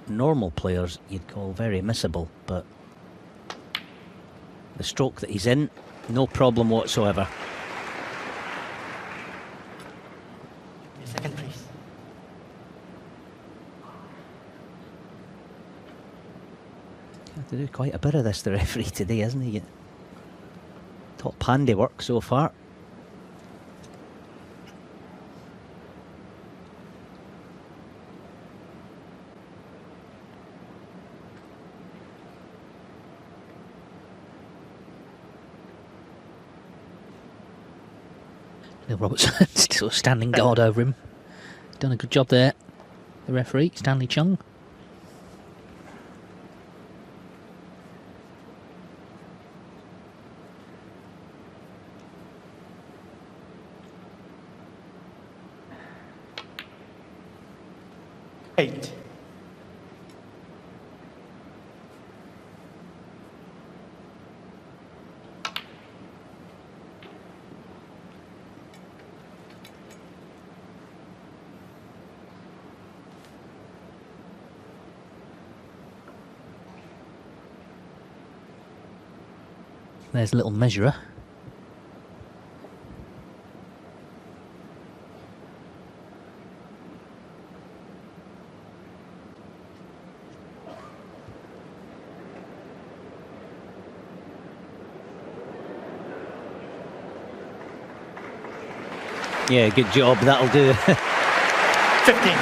normal players you'd call very missable, but the stroke that he's in, no problem whatsoever. Second, please. Had to do quite a bit of this, the referee today, hasn't he? Top handiwork so far. Robertson still standing guard over him. Done a good job there, the referee, Stanley Chung. Eight. There's a little measurer. Yeah, good job, that'll do. 15.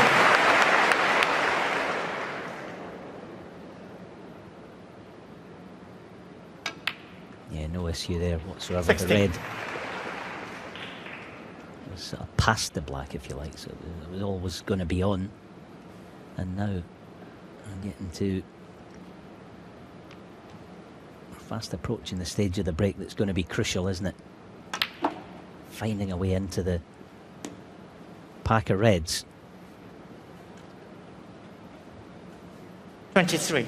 Yeah, no issue there whatsoever. 16. The red was sort of past the black, if you like, so it was always going to be on. And now I'm getting to fast approaching the stage of the break that's going to be crucial, isn't it? Finding a way into the pack of reds. 23.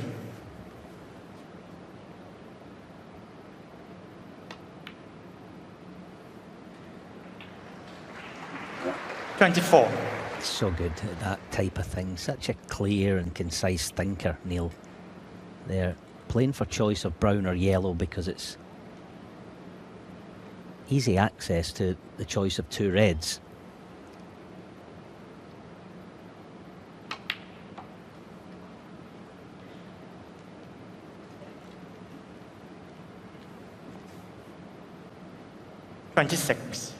24. So good at that type of thing. Such a clear and concise thinker, Neil. They're playing for choice of brown or yellow because it's easy access to the choice of 2 reds. 26.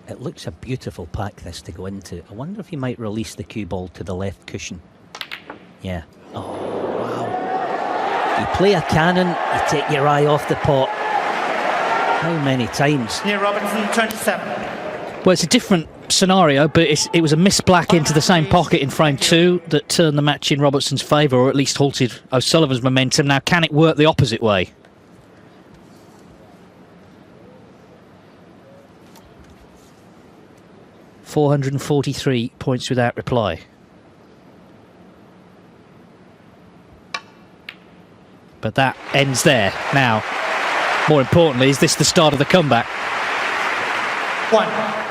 It looks a beautiful pack, this, to go into. I wonder if he might release the cue ball to the left cushion. Yeah. Oh, wow. You play a cannon, you take your eye off the pot. How many times? Near Robertson, 27. Well, it's a different scenario, but it was a missed black into the same pocket in frame 2 that turned the match in Robertson's favour, or at least halted O'Sullivan's momentum. Now, can it work the opposite way? .443 points without reply. But that ends there. Now, more importantly, is this the start of the comeback? 1.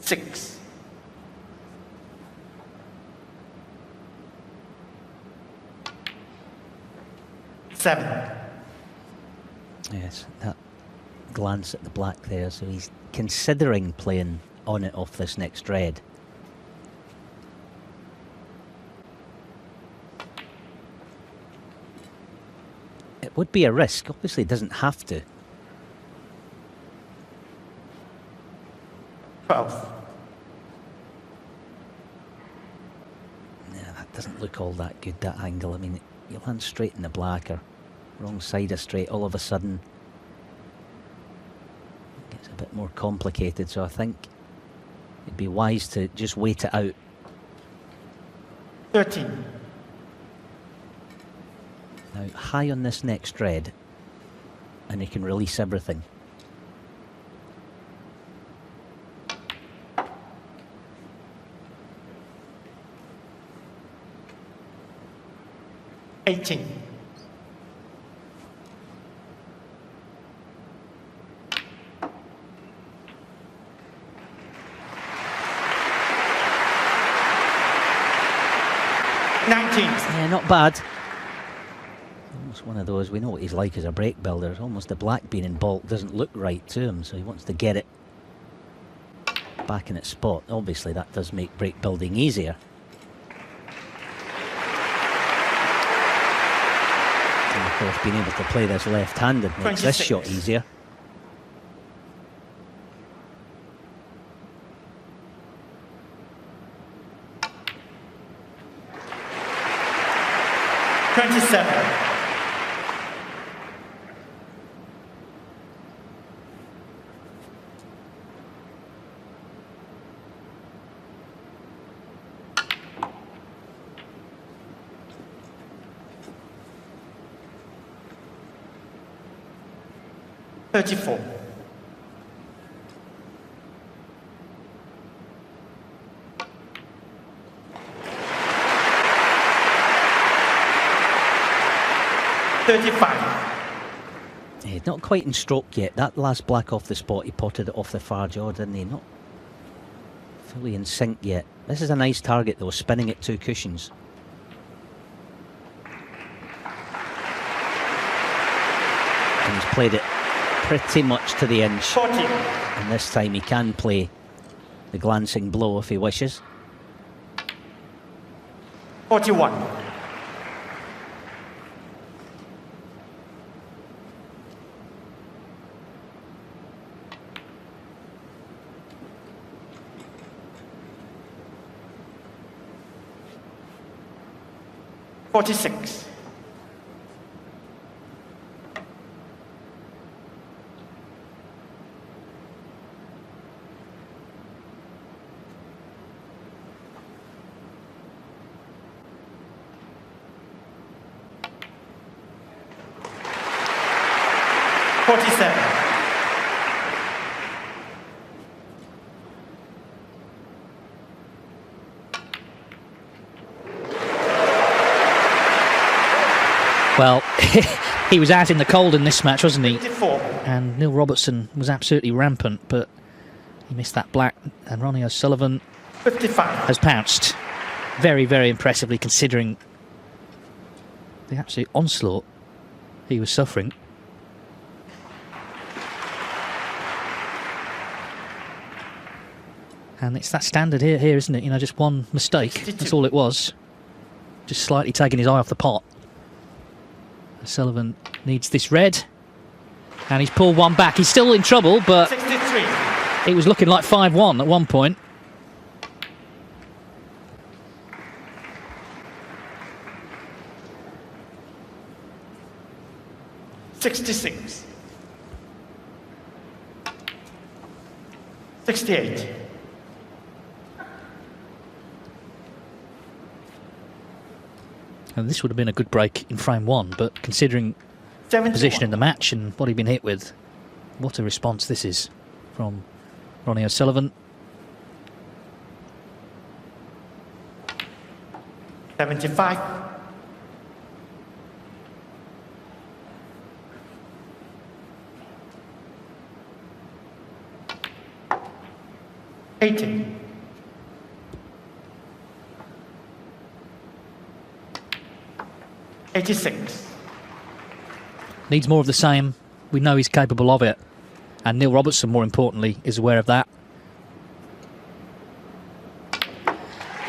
Six. 7. Yes, that glance at the black there, so he's considering playing on it off this next red. It would be a risk, obviously it doesn't have to. 12. Yeah, that doesn't look all that good, that angle. I mean, you land straight in the black or wrong side of straight, all of a sudden it gets a bit more complicated, so I think it'd be wise to just wait it out. 13. Now, high on this next red, and he can release everything. $18. Yeah, not bad. Almost one of those, we know what he's like as a break builder. It's almost the black being in baulk doesn't look right to him, so he wants to get it back in its spot. Obviously that does make break building easier. And of course being able to play this left-handed makes this 26. shot easier. $34. Yeah, not quite in stroke yet. That last black off the spot, he potted it off the far jaw, didn't he? Not fully in sync yet. This is a nice target though, spinning at 2 cushions. And he's played it pretty much to the inch. 40. And this time he can play the glancing blow if he wishes. 41. $46. $47. Well, he was out in the cold in this match, wasn't he? 54. And Neil Robertson was absolutely rampant, but he missed that black, and Ronnie O'Sullivan 55. has pounced very, very impressively, considering the absolute onslaught he was suffering. And it's that standard here, isn't it? You know, just one mistake. 62. That's all it was. Just slightly taking his eye off the pot. O'Sullivan needs this red. And he's pulled one back. He's still in trouble, but 63. it was looking like 5-1 at one point. $66. 68. And this would have been a good break in frame one, but considering 71. position in the match and what he'd been hit with, what a response this is from Ronnie O'Sullivan. 75. 80. 86. Needs more of the same. We know he's capable of it. And Neil Robertson, more importantly, is aware of that.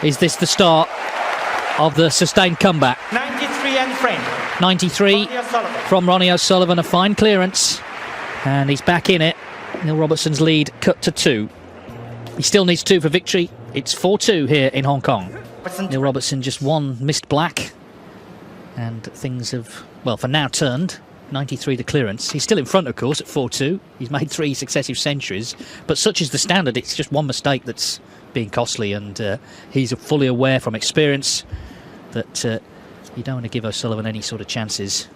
Is this the start of the sustained comeback? 93 and frame. 93 Ronnie O'Sullivan. from Ronnie O'Sullivan, a fine clearance. And he's back in it. Neil Robertson's lead cut to 2. He still needs 2 for victory. It's 4-2 here in Hong Kong. Neil Robertson just one missed black. And things have, well, for now turned. 93 the clearance. He's still in front, of course, at 4-2. He's made 3 successive centuries. But such is the standard. It's just one mistake that's being costly. And he's fully aware from experience that you don't want to give O'Sullivan any sort of chances.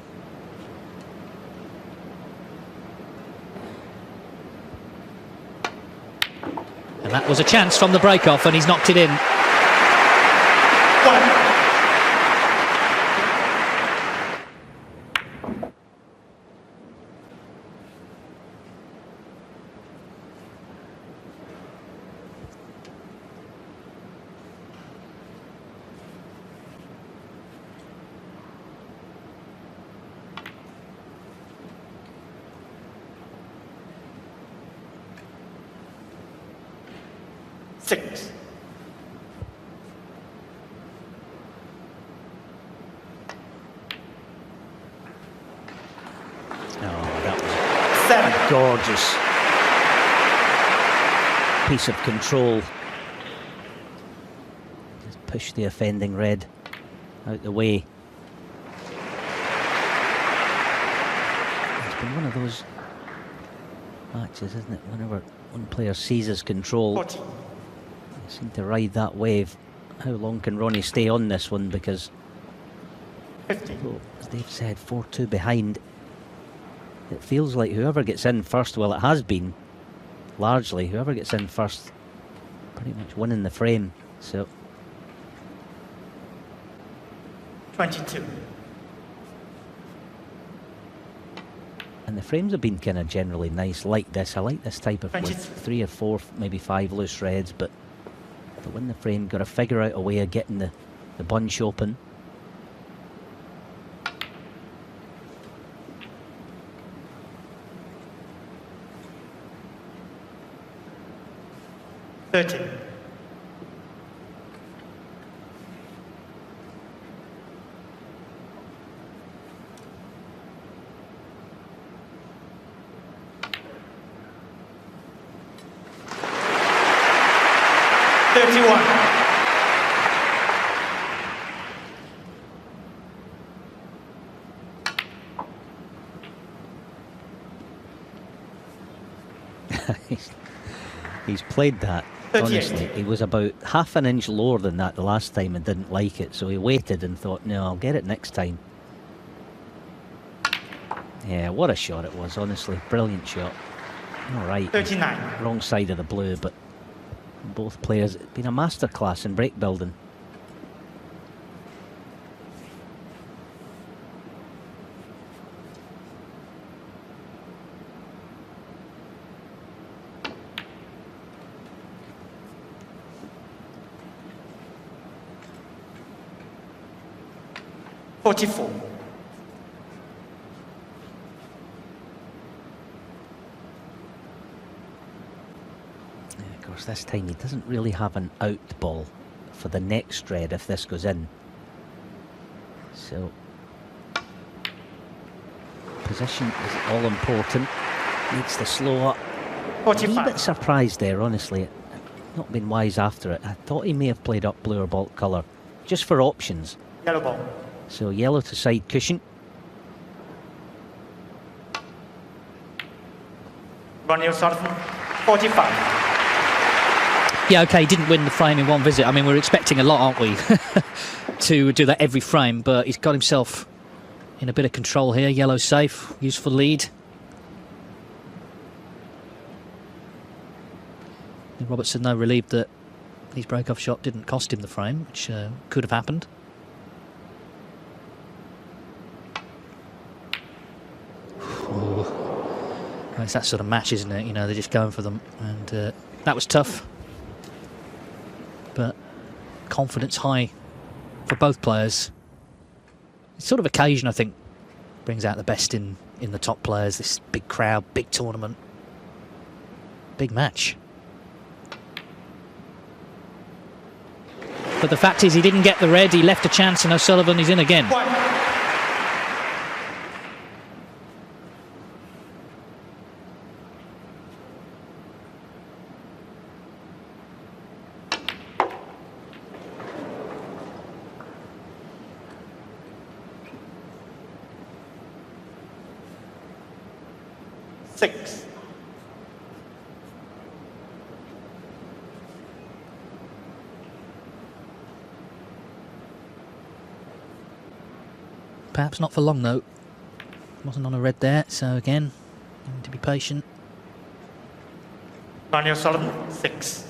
And that was a chance from the break-off, and he's knocked it in. 1. Six. 7. Gorgeous piece of control. Just push the offending red out the way. It's been one of those matches, isn't it? Whenever one player seizes control, 40. they seem to ride that wave. How long can Ronnie stay on this one? Because, 50. well, as Dave said, 4-2 behind. It feels like whoever gets in first, well, it has been largely whoever gets in first, pretty much winning the frame. So 22. and the frames have been kind of generally nice, like this. I like this type of with 3 or 4, maybe 5 loose reds, but to win the frame, got to figure out a way of getting the bunch open. $30. 31. He's played that. 38. Honestly, he was about half an inch lower than that the last time and didn't like it, so he waited and thought, no, I'll get it next time. Yeah, what a shot it was, honestly. Brilliant shot. All right. 39. Wrong side of the blue, but both players, it's been a masterclass in break building. 44. Of course, this time he doesn't really have an out ball for the next red if this goes in. So, position is all important. Needs to slow up. A wee 45. bit surprised there, honestly. Not been wise after it. I thought he may have played up blue or baulk colour, just for options. Yellow ball. So yellow to side cushion. RonnieO'Sullivan, 45. Yeah, okay, he didn't win the frame in one visit. I mean, we're expecting a lot, aren't we, to do that every frame, but he's got himself in a bit of control here. Yellow safe, useful lead. And Robertson, though, relieved that his break-off shot didn't cost him the frame, which could have happened. Well, it's that sort of match, isn't it? You know, they're just going for them, and that was tough. But confidence high for both players. It's sort of occasion, I think, brings out the best in the top players. This big crowd, big tournament, big match. But the fact is, he didn't get the red. He left a chance, and O'Sullivan is in again. 1. Six. Perhaps not for long, though. Wasn't on a red there, so again, need to be patient. RonnieO'Sullivan, 6.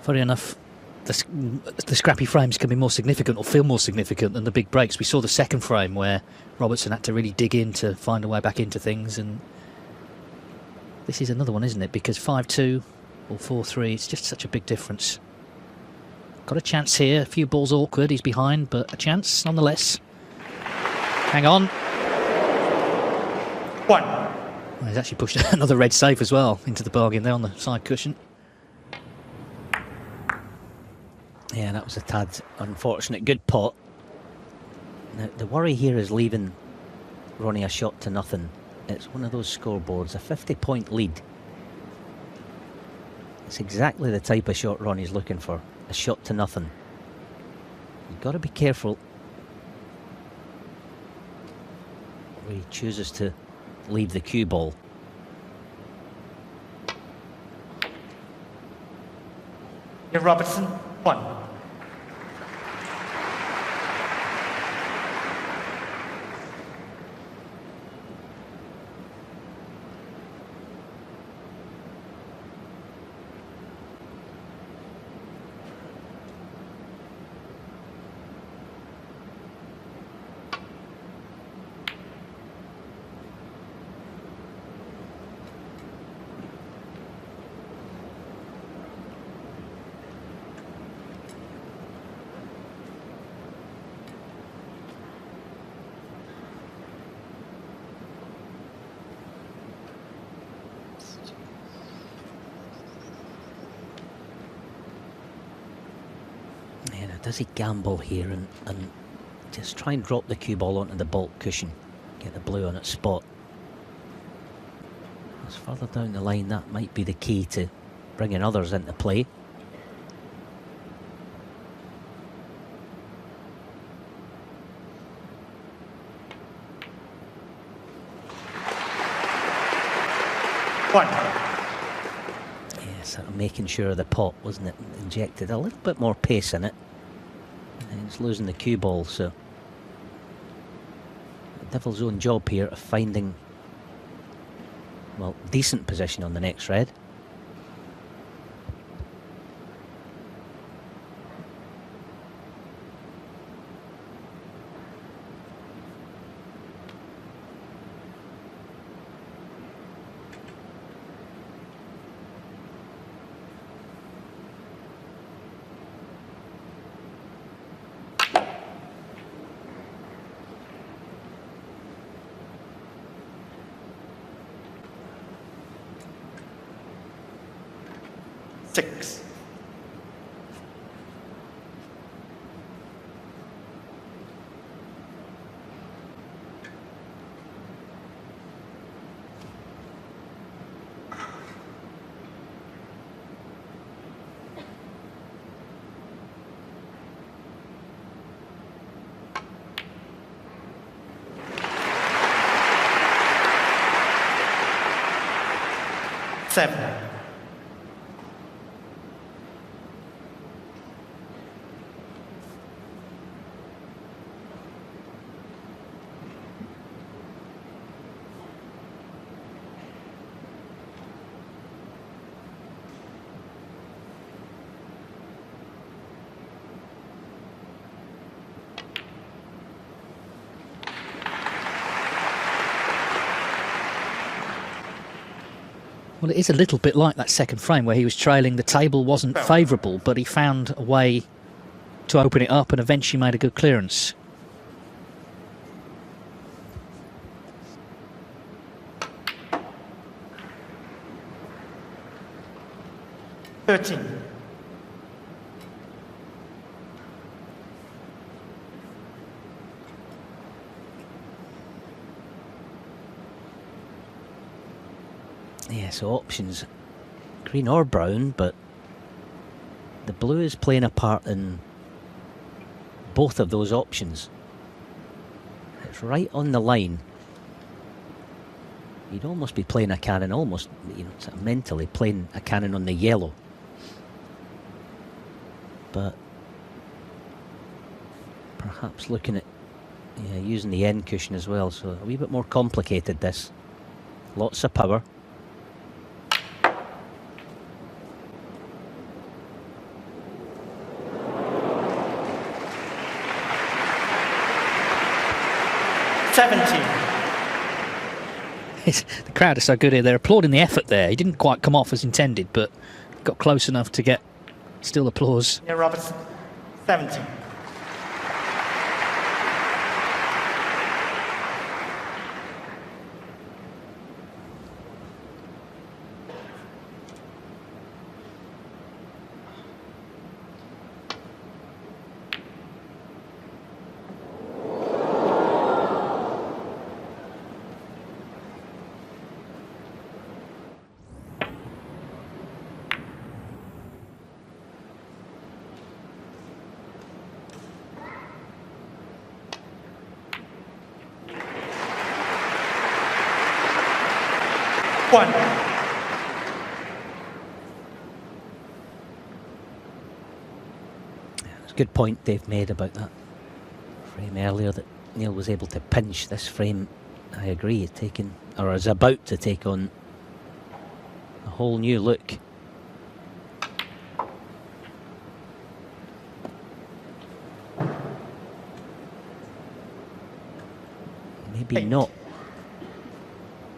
Funny enough, the scrappy frames can be more significant or feel more significant than the big breaks. We saw the second frame where Robertson had to really dig in to find a way back into things, and this is another one, isn't it? Because 5-2 or 4-3, it's just such a big difference. Got a chance here, a few balls awkward, he's behind, but a chance nonetheless. Hang on. 1. Well, he's actually pushed another red safe as well into the bargain there on the side cushion. Yeah, that was a tad unfortunate. Good pot. Now, the worry here is leaving Ronnie a shot to nothing. It's one of those scoreboards, a 50-point lead. It's exactly the type of shot Ronnie's looking for, a shot to nothing. You've got to be careful where he chooses to leave the cue ball. Robertson, 1. does he gamble here and just try and drop the cue ball onto the baulk cushion, get the blue on its spot? As further down the line, that might be the key to bringing others into play. Yeah, sort of making sure the pot, wasn't it, injected a little bit more pace in it. And it's losing the cue ball, so the Devil's own job here of finding, well, decent position on the next red. Six. Seven. Well, it is a little bit like that second frame where he was trailing. The table wasn't favourable, but he found a way to open it up and eventually made a good clearance. Yeah, so options, green or brown, but the blue is playing a part in both of those options. It's right on the line. You'd almost be playing a cannon, almost, you know, sort of mentally playing a cannon on the yellow. But perhaps looking at using the end cushion as well, so a wee bit more complicated this. Lots of power. The crowd are so good here. They're applauding the effort there. He didn't quite come off as intended, but got close enough to get still applause. Yeah, Robertson. 17. One. It's a good point Dave made about that frame earlier, that Neil was able to pinch this frame. I agree, taken, or is about to take on a whole new look. Maybe not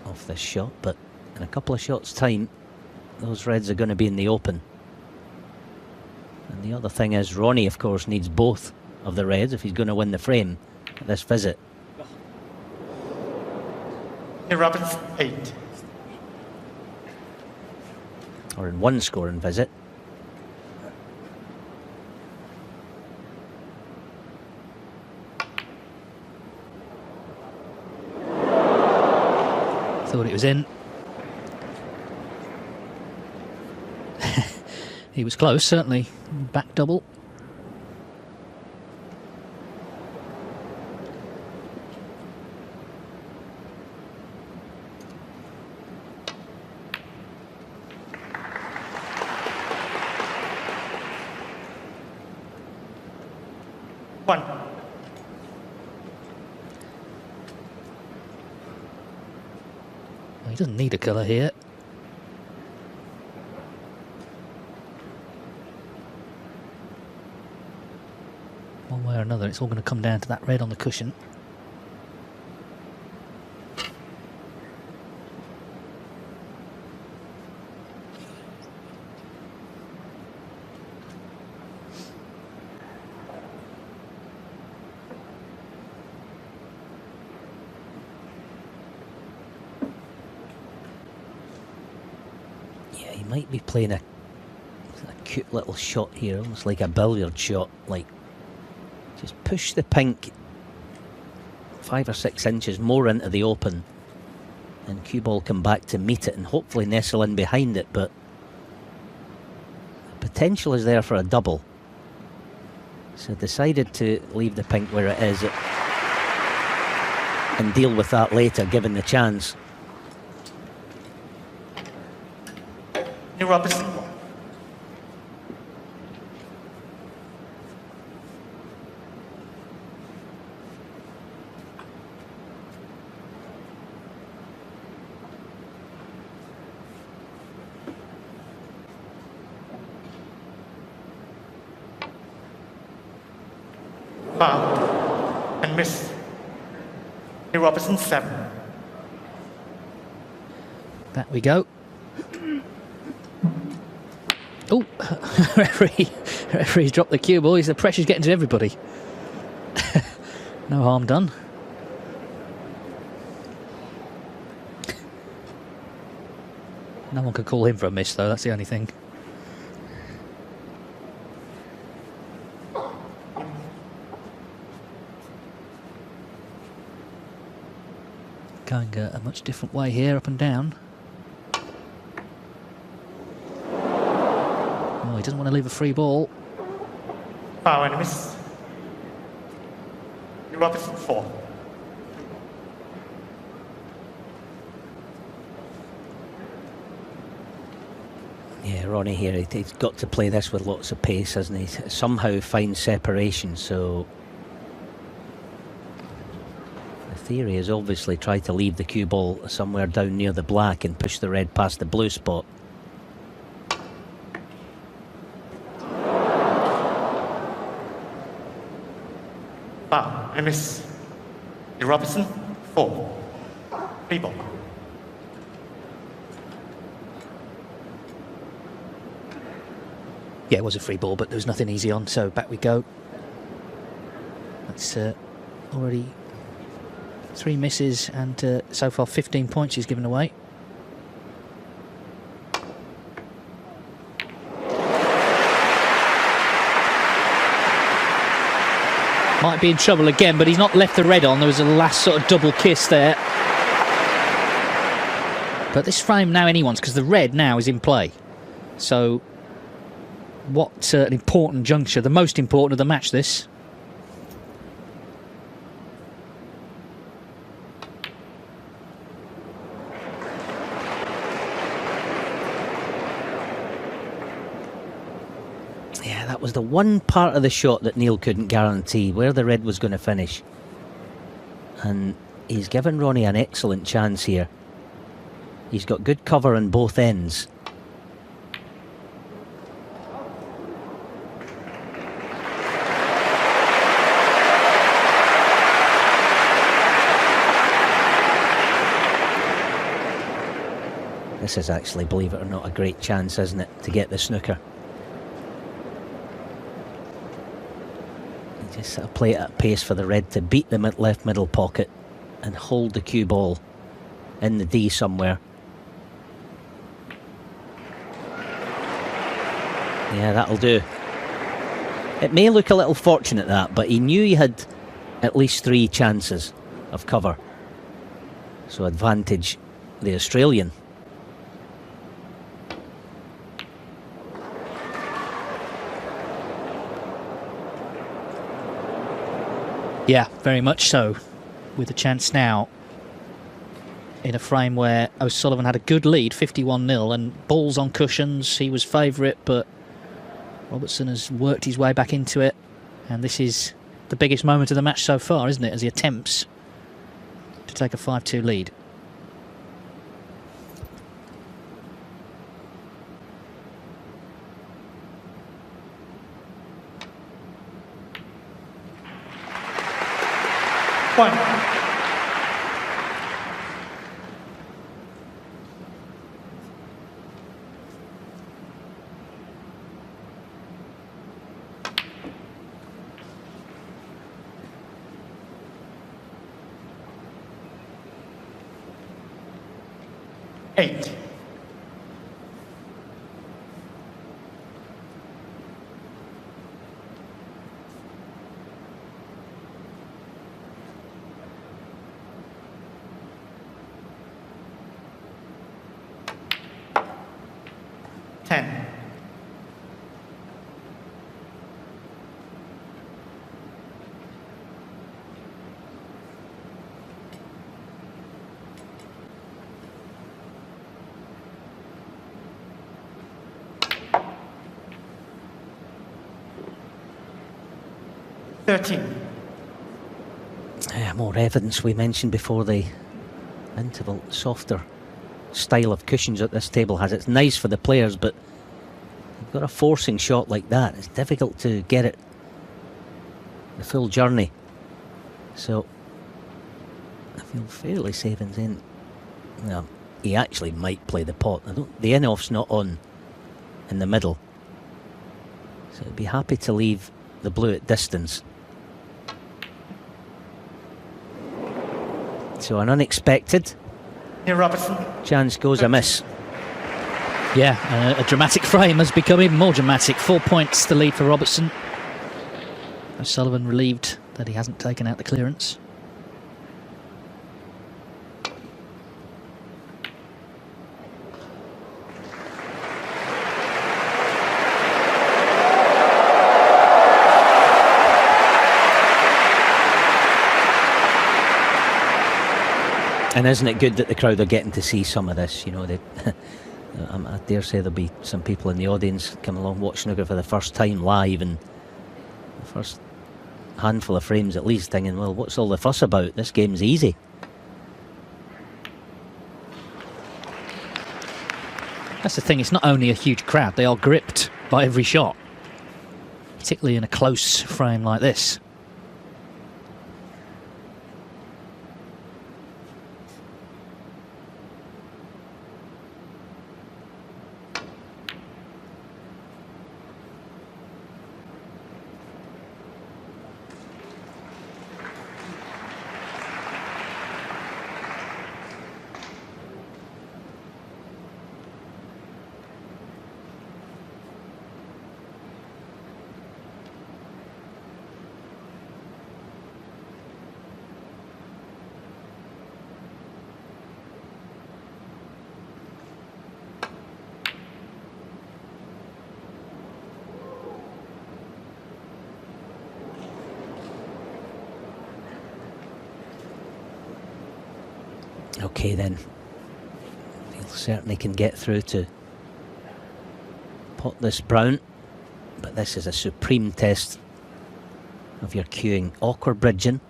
off this shot, but in a couple of shots' time, those reds are going to be in the open. And the other thing is, Ronnie, of course, needs both of the reds if he's going to win the frame at this visit. Yeah, Robertson. 8. Or in one scoring visit. Thought it was in. He was close, certainly. Back double. One. He doesn't need a colour here. One way or another, it's all going to come down to that red on the cushion. Yeah, he might be playing a cute little shot here, almost like a billiard shot, like just push the pink 5 or 6 inches more into the open and cue ball come back to meet it and hopefully nestle in behind it, but the potential is there for a double. So decided to leave the pink where it is and deal with that later given the chance. New Robertson. Foul and miss. New Robertson 7. Back we go. Oh, referee's dropped the cue ball. The pressure's getting to everybody. No harm done. No one could call him for a miss, though. That's the only thing. Going a much different way here, up and down. Oh, he doesn't want to leave a free ball. Foul and miss. New Robertson 4. Yeah, Ronnie here, he's got to play this with lots of pace, hasn't he? Somehow find separation, so the theory is obviously try to leave the cue ball somewhere down near the black and push the red past the blue spot. Foul and miss. New Robertson 4. Free ball. Yeah, it was a free ball, but there was nothing easy on, so back we go. That's already 3 misses, and so far 15 points he's given away. Might be in trouble again, but he's not left the red on. There was a last sort of double kiss there. But this frame now anyone's, because the red now is in play. So what an important juncture, the most important of the match, this. Yeah, that was the one part of the shot that Neil couldn't guarantee, where the red was going to finish. And he's given Ronnie an excellent chance here. He's got good cover on both ends. This is actually, believe it or not, a great chance, isn't it, to get the snooker. You just sort of play it at pace for the red to beat the left middle pocket and hold the cue ball in the D somewhere. Yeah, that'll do. It may look a little fortunate, that, but he knew he had at least 3 chances of cover. So advantage the Australian. Yeah, very much so. With a chance now in a frame where O'Sullivan had a good lead, 51-0, and balls on cushions. He was favourite, but Robertson has worked his way back into it. And this is the biggest moment of the match so far, isn't it? As he attempts to take a 5-2 lead. One. Eight. Ten. Yeah, more evidence we mentioned before the interval. Softer style of cushions at this table has. It's nice for the players, but you've got a forcing shot like that. It's difficult to get it the full journey. So I feel fairly safe in saying, well, he actually might play the pot. The in-off's not on in the middle, so I'd be happy to leave the blue at distance. So an unexpected Robertson. chance goes amiss. Yeah, a dramatic frame has become even more dramatic. 4 points the lead for Robertson. O'Sullivan relieved that he hasn't taken out the clearance. And isn't it good that the crowd are getting to see some of this? You know, I dare say there'll be some people in the audience come along watch snooker for the first time live, and the first handful of frames at least thinking, well, what's all the fuss about? This game's easy. That's the thing, it's not only a huge crowd, they are gripped by every shot, particularly in a close frame like this. Okay then, he certainly can get through to pot this brown, but this is a supreme test of your cueing. Awkward bridging.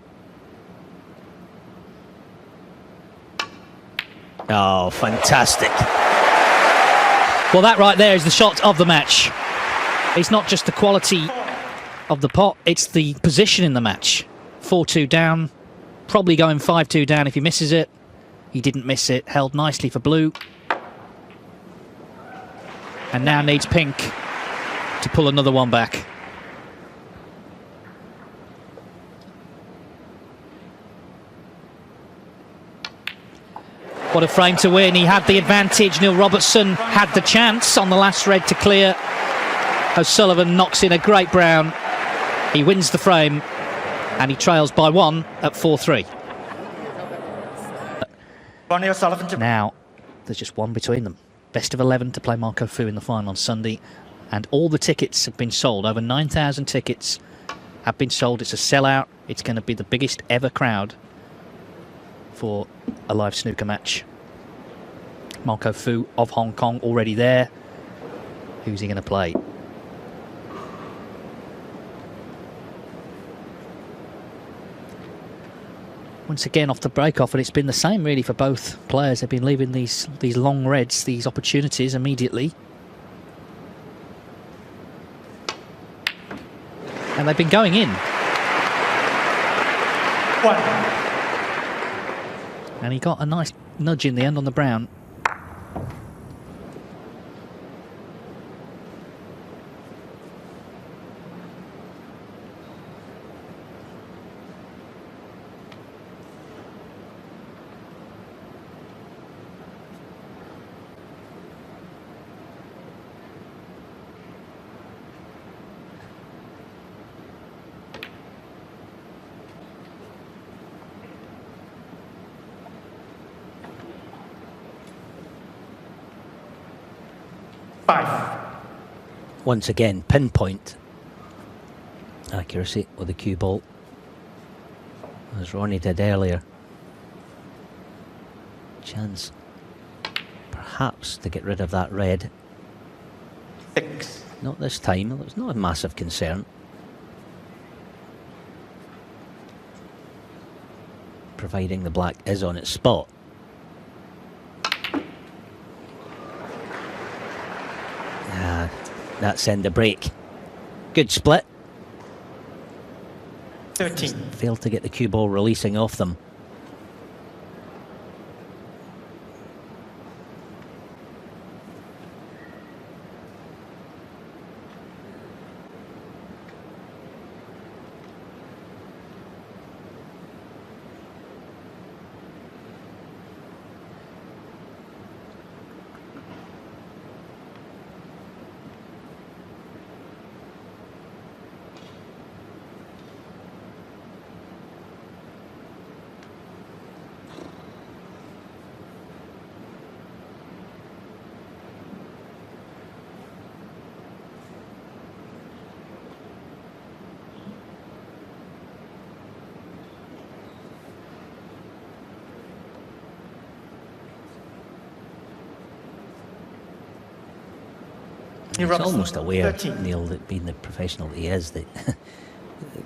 Oh, fantastic. Well, that right there is the shot of the match. It's not just the quality of the pot, it's the position in the match. 4-2 down, probably going 5-2 down if he misses it. He didn't miss it, held nicely for blue. And now needs pink to pull another one back. What a frame to win. He had the advantage. Neil Robertson had the chance on the last red to clear. O'Sullivan knocks in a great brown. He wins the frame and he trails by one at 4-3. RonnieO'Sullivan. Now there's just one between them. Best of 11 to play Marco Fu in the final on Sunday, and all the tickets have been sold. Over 9,000 tickets have been sold. It's a sellout. It's going to be the biggest ever crowd for a live snooker match. Marco Fu of Hong Kong already there. Who's he going to play? Once again off the break-off, and it's been the same really for both players. They've been leaving these long reds, these opportunities immediately. And they've been going in. 1. And he got a nice nudge in the end on the brown. Once again, pinpoint accuracy with the cue ball, as Ronnie did earlier. Chance perhaps to get rid of that red. 6. Not this time. It's not a massive concern. Providing the black is on its spot. That's end the break. Good split. 13. Failed to get the cue ball releasing off them. He's almost aware, 13. Neil, that being the professional that he is, that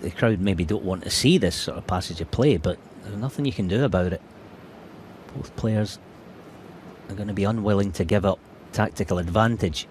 the crowd maybe don't want to see this sort of passage of play, but there's nothing you can do about it. Both players are going to be unwilling to give up tactical advantage.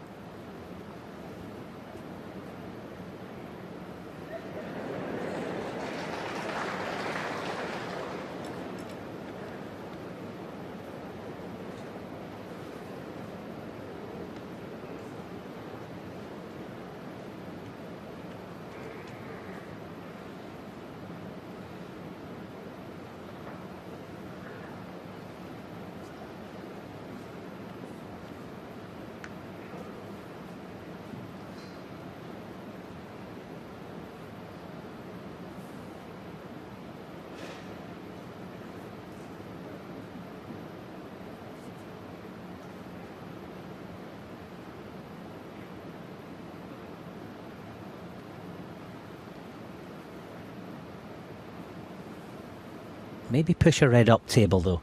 Maybe push a red up table though.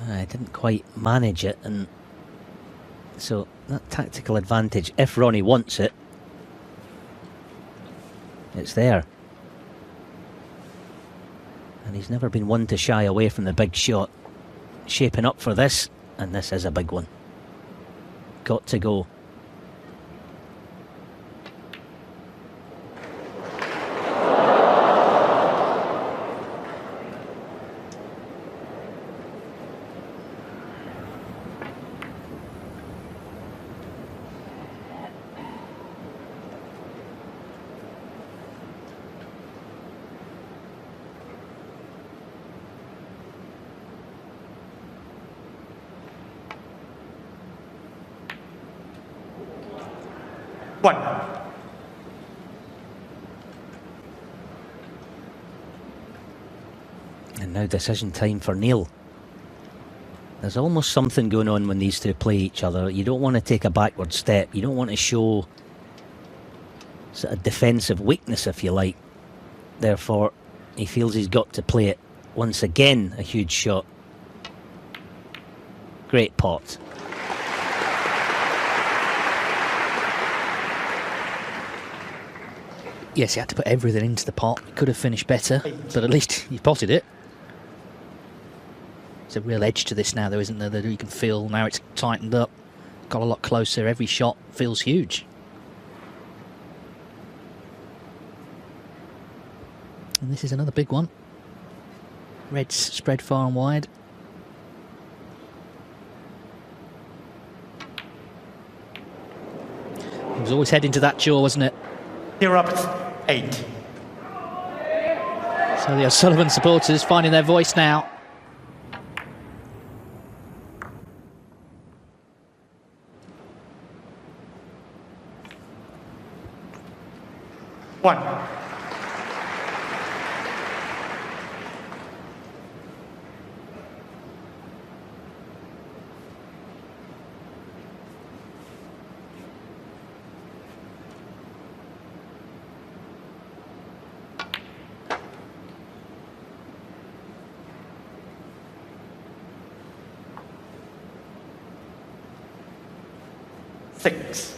I didn't quite manage it, and so that tactical advantage, if Ronnie wants it, it's there. And he's never been one to shy away from the big shot. Shaping up for this, and this is a big one. Got to go. And now decision time for Neil. There's almost something going on when these two play each other. You don't want to take a backward step. You don't want to show sort of defensive weakness, if you like. Therefore, he feels he's got to play it. Once again, a huge shot. Great pot. Yes, he had to put everything into the pot. He could have finished better, but at least he potted it. There's a real edge to this now, though, isn't there? That you can feel now it's tightened up. Got a lot closer. Every shot feels huge. And this is another big one. Reds spread far and wide. He was always heading to that jaw, wasn't it? Robertson, 8. So the O'Sullivan supporters finding their voice now. One. Six.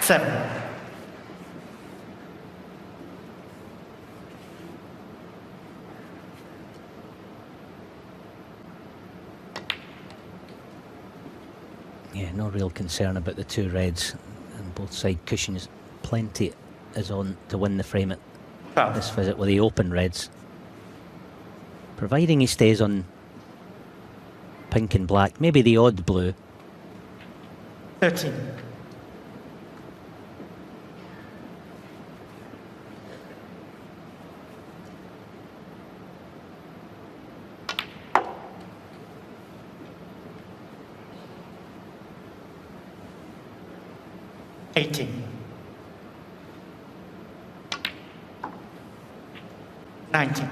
Seven. Yeah, no real concern about the two reds and both side cushions. Plenty is on to win the frame at this visit with the open reds. Providing he stays on pink and black, maybe the odd blue. 13. Eighteen. 19.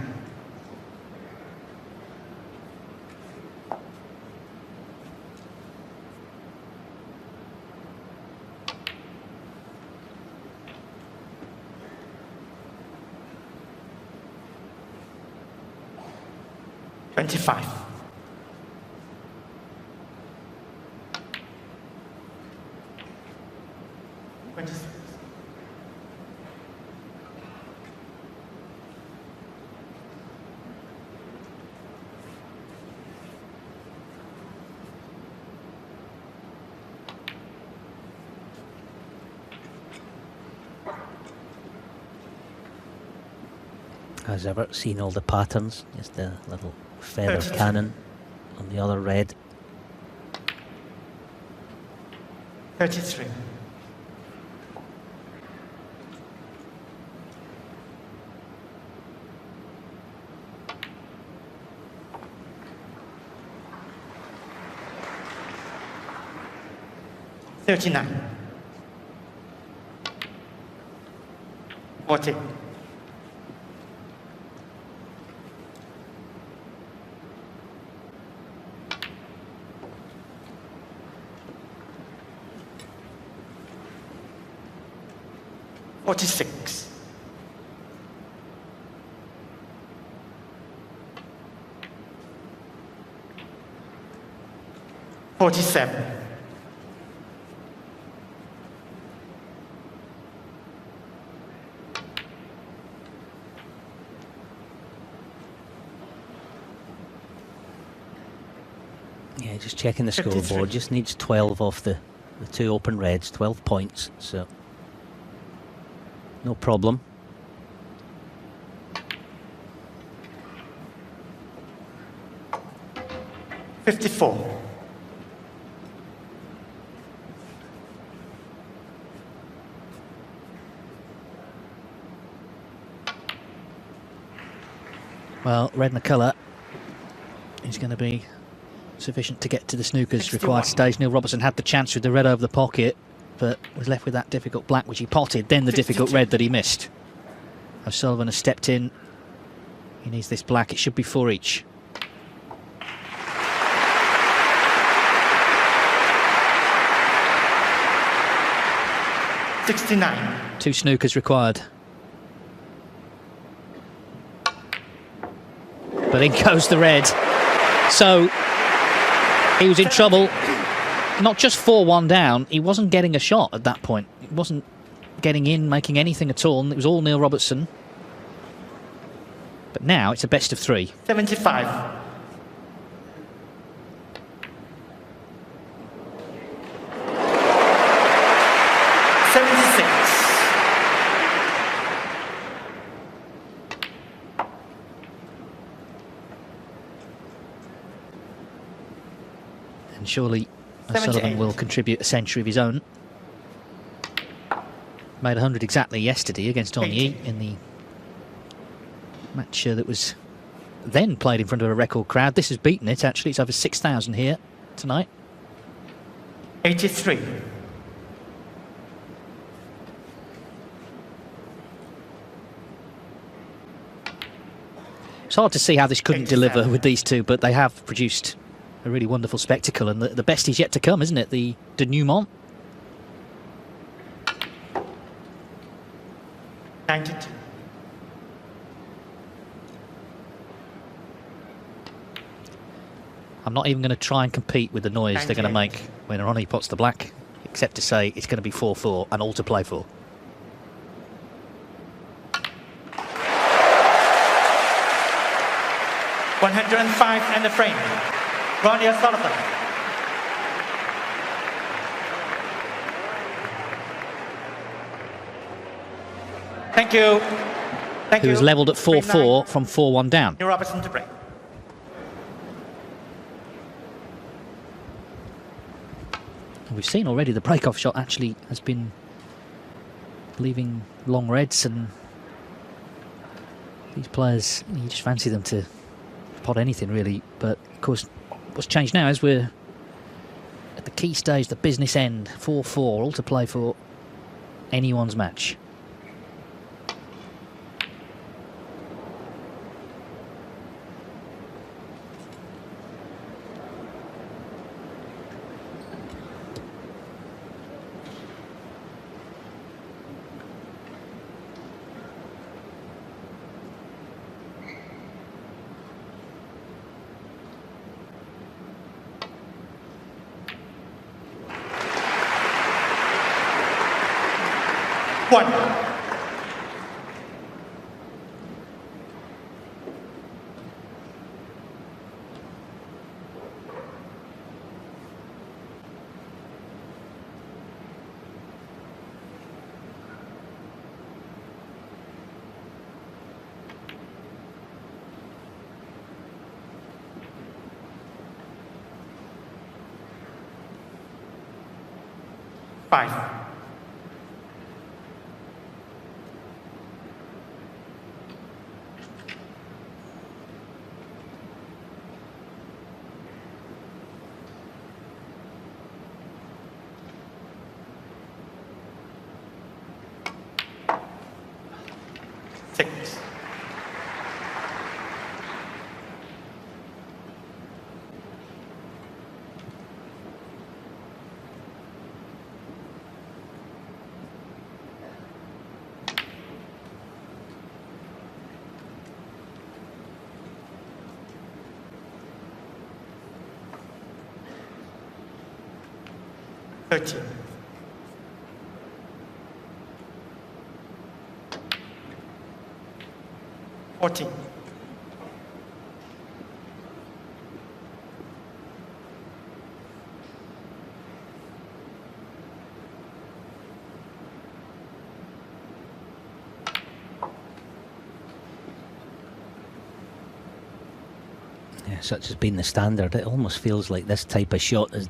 25. 26. 'Has ever seen all the patterns? Just the little feather cannon on the other red. 33. 39. 40. 46. 47. Yeah, just checking the 53. scoreboard. Just needs 12 off the two open reds, 12 points, so no problem. $54. 'Well, red McCullough is going to be sufficient to get to the snooker's 61. required stage. Neil Robertson had the chance with the red over the pocket, but was left with that difficult black which he potted, then the difficult 62. red that he missed. O'Sullivan has stepped in. He needs this black. It should be 4 each. 69. 2 snookers required. But in goes the red. So he was in trouble. Not just 4-1 down, he wasn't getting a shot at that point. He wasn't getting in, making anything at all, and it was all Neil Robertson. But now it's a best of 3. 75. And surely O'Sullivan 78. will contribute a century of his own. Made 100 exactly yesterday against Ronnie in the match that was then played in front of a record crowd. This has beaten it, actually. It's over 6,000 here tonight. 83. It's hard to see how this couldn't 87. deliver with these two, but they have produced a really wonderful spectacle, and the best is yet to come, isn't it? The denouement. 92. I'm not even going to try and compete with the noise they're going to 98. make when Ronnie pots the black, except to say it's going to be 4-4 and all to play for. 105 and the frame. RonnieO'Sullivan. Thank you. Thank Who you. was levelled at Frame 4-4 nine. from 4-1 down. Neil Robertson to break. We've seen already the break-off shot actually has been leaving long reds, and these players, you just fancy them to pot anything really. But of course, what's changed now is we're at the key stage, the business end, 4-4, all to play for anyone's match. One. Five. 6. $13. 14. Yeah, such has been the standard. It almost feels like this type of shot is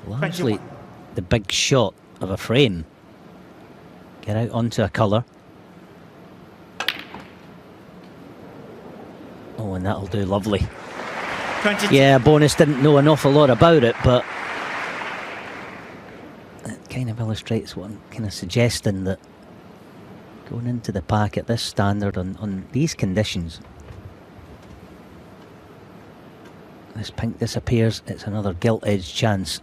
largely 21. the big shot of a frame. Get out onto a colour. Oh, and that'll do lovely. 22. Yeah, Bonus didn't know an awful lot about it, but it kind of illustrates what I'm kind of suggesting, that going into the pack at this standard on these conditions, this pink disappears, it's another gilt-edged chance.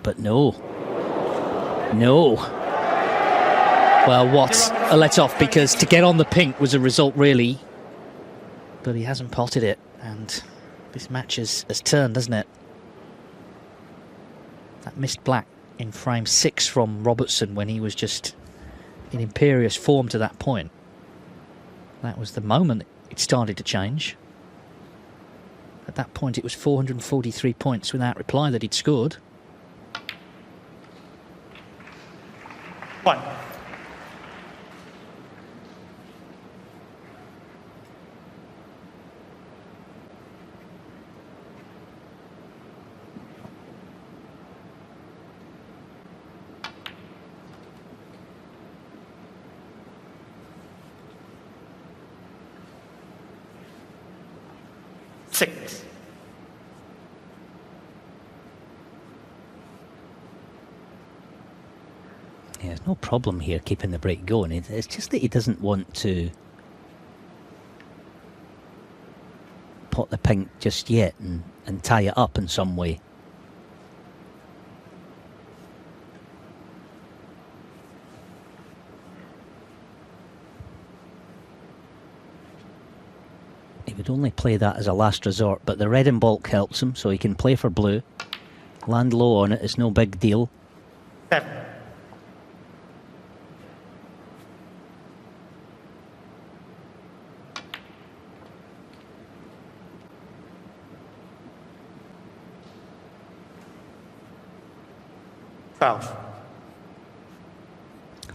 But no. No. Well, what a let-off, because to get on the pink was a result, really. But he hasn't potted it, and this match has turned, hasn't it? That missed black in frame 6 from Robertson when he was just in imperious form to that point. That was the moment it started to change. At that point it was 443 points without reply that he'd scored. 1. Six. Yeah, there's no problem here keeping the break going. It's just that he doesn't want to pot the pink just yet and tie it up in some way. He would only play that as a last resort, but the red in bulk helps him, so he can play for blue. Land low on it, it's no big deal. 7. I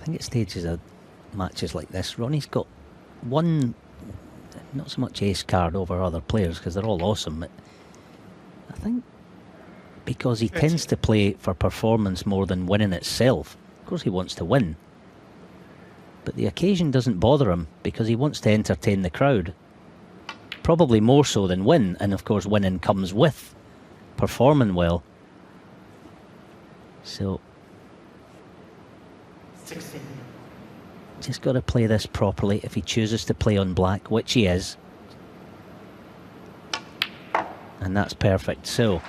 think at stages of matches like this, Ronnie's got one, not so much ace card over other players because they're all awesome. But I think because he tends to play for performance more than winning itself. Of course he wants to win, but the occasion doesn't bother him because he wants to entertain the crowd. Probably more so than win, and of course winning comes with performing well. So 16. just got to play this properly if he chooses to play on black, which he is. And that's perfect. So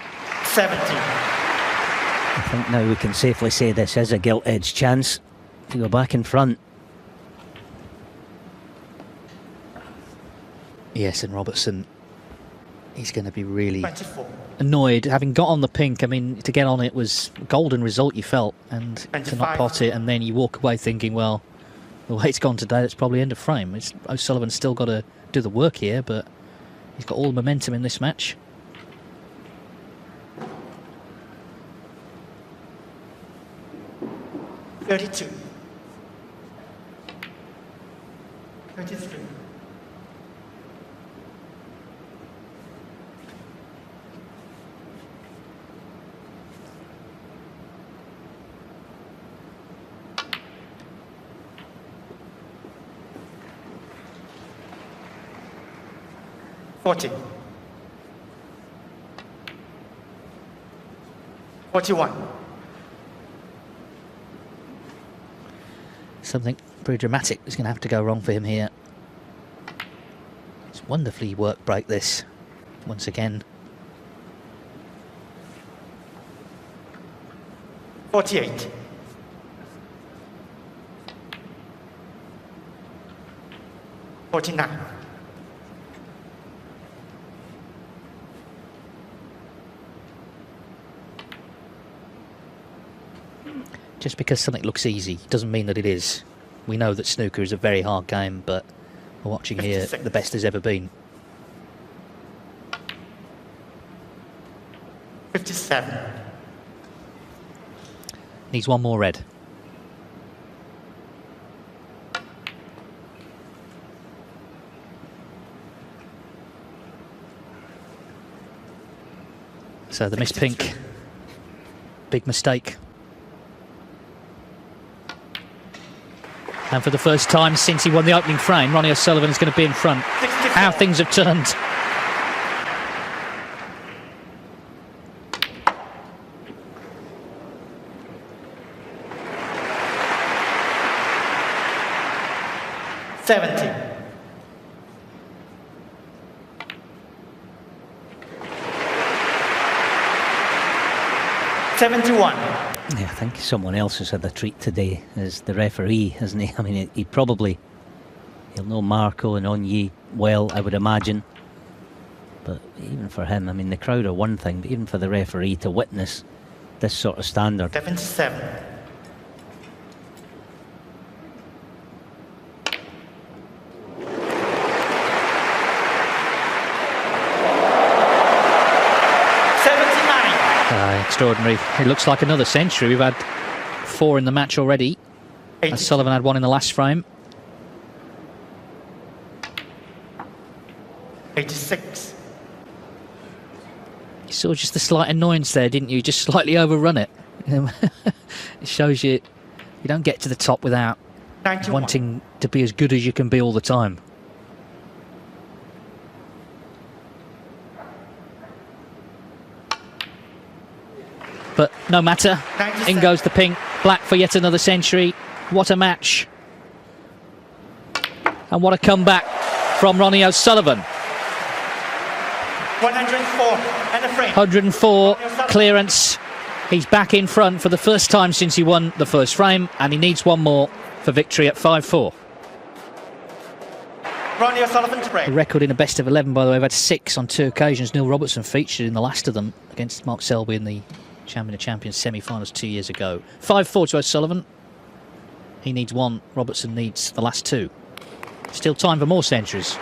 17. I think now we can safely say this is a gilt-edged chance to go back in front. Yes, and Robertson, he's going to be really 24. annoyed. Having got on the pink, I mean, to get on it was a golden result, you felt, and to 25. not pot it, and then you walk away thinking, well, the way it's gone today, it's probably end of frame. O'Sullivan's still got to do the work here, but he's got all the momentum in this match. $32. 33. $40. 41. Something pretty dramatic is going to have to go wrong for him here. It's wonderfully work break this, once again. 48. 49. Just because something looks easy doesn't mean that it is. We know that snooker is a very hard game, but we're watching here 56. the best there's ever been. 57. Needs one more red. So the missed pink, big mistake. And for the first time since he won the opening frame, Ronnie O'Sullivan is going to be in front. 64. How things have turned 70. $71. Yeah, I think someone else has had the treat today as the referee, hasn't he? I mean, he'll know Marco and Ronnie well, I would imagine. But even for him, I mean, the crowd are one thing, but even for the referee to witness this sort of standard. 77. Extraordinary. It looks like another century. We've had 4 in the match already. As Sullivan had 1 in the last frame. 86. You saw just the slight annoyance there, didn't you? Just slightly overrun it. It shows you don't get to the top without 91. wanting to be as good as you can be all the time. But no matter, 97. in goes the pink, black for yet another century. What a match. And what a comeback from Ronnie O'Sullivan. 104 and a frame. 104 clearance. He's back in front for the first time since he won the first frame, and he needs 1 more for victory at 5-4. Ronnie O'Sullivan to break. A record in a best of 11, by the way. We've had 6 on 2 occasions. Neil Robertson featured in the last of them against Mark Selby in the Champion of Champions semi-finals 2 years ago. 5-4 to O'Sullivan. He needs 1. Robertson needs the last 2. Still time for more centuries.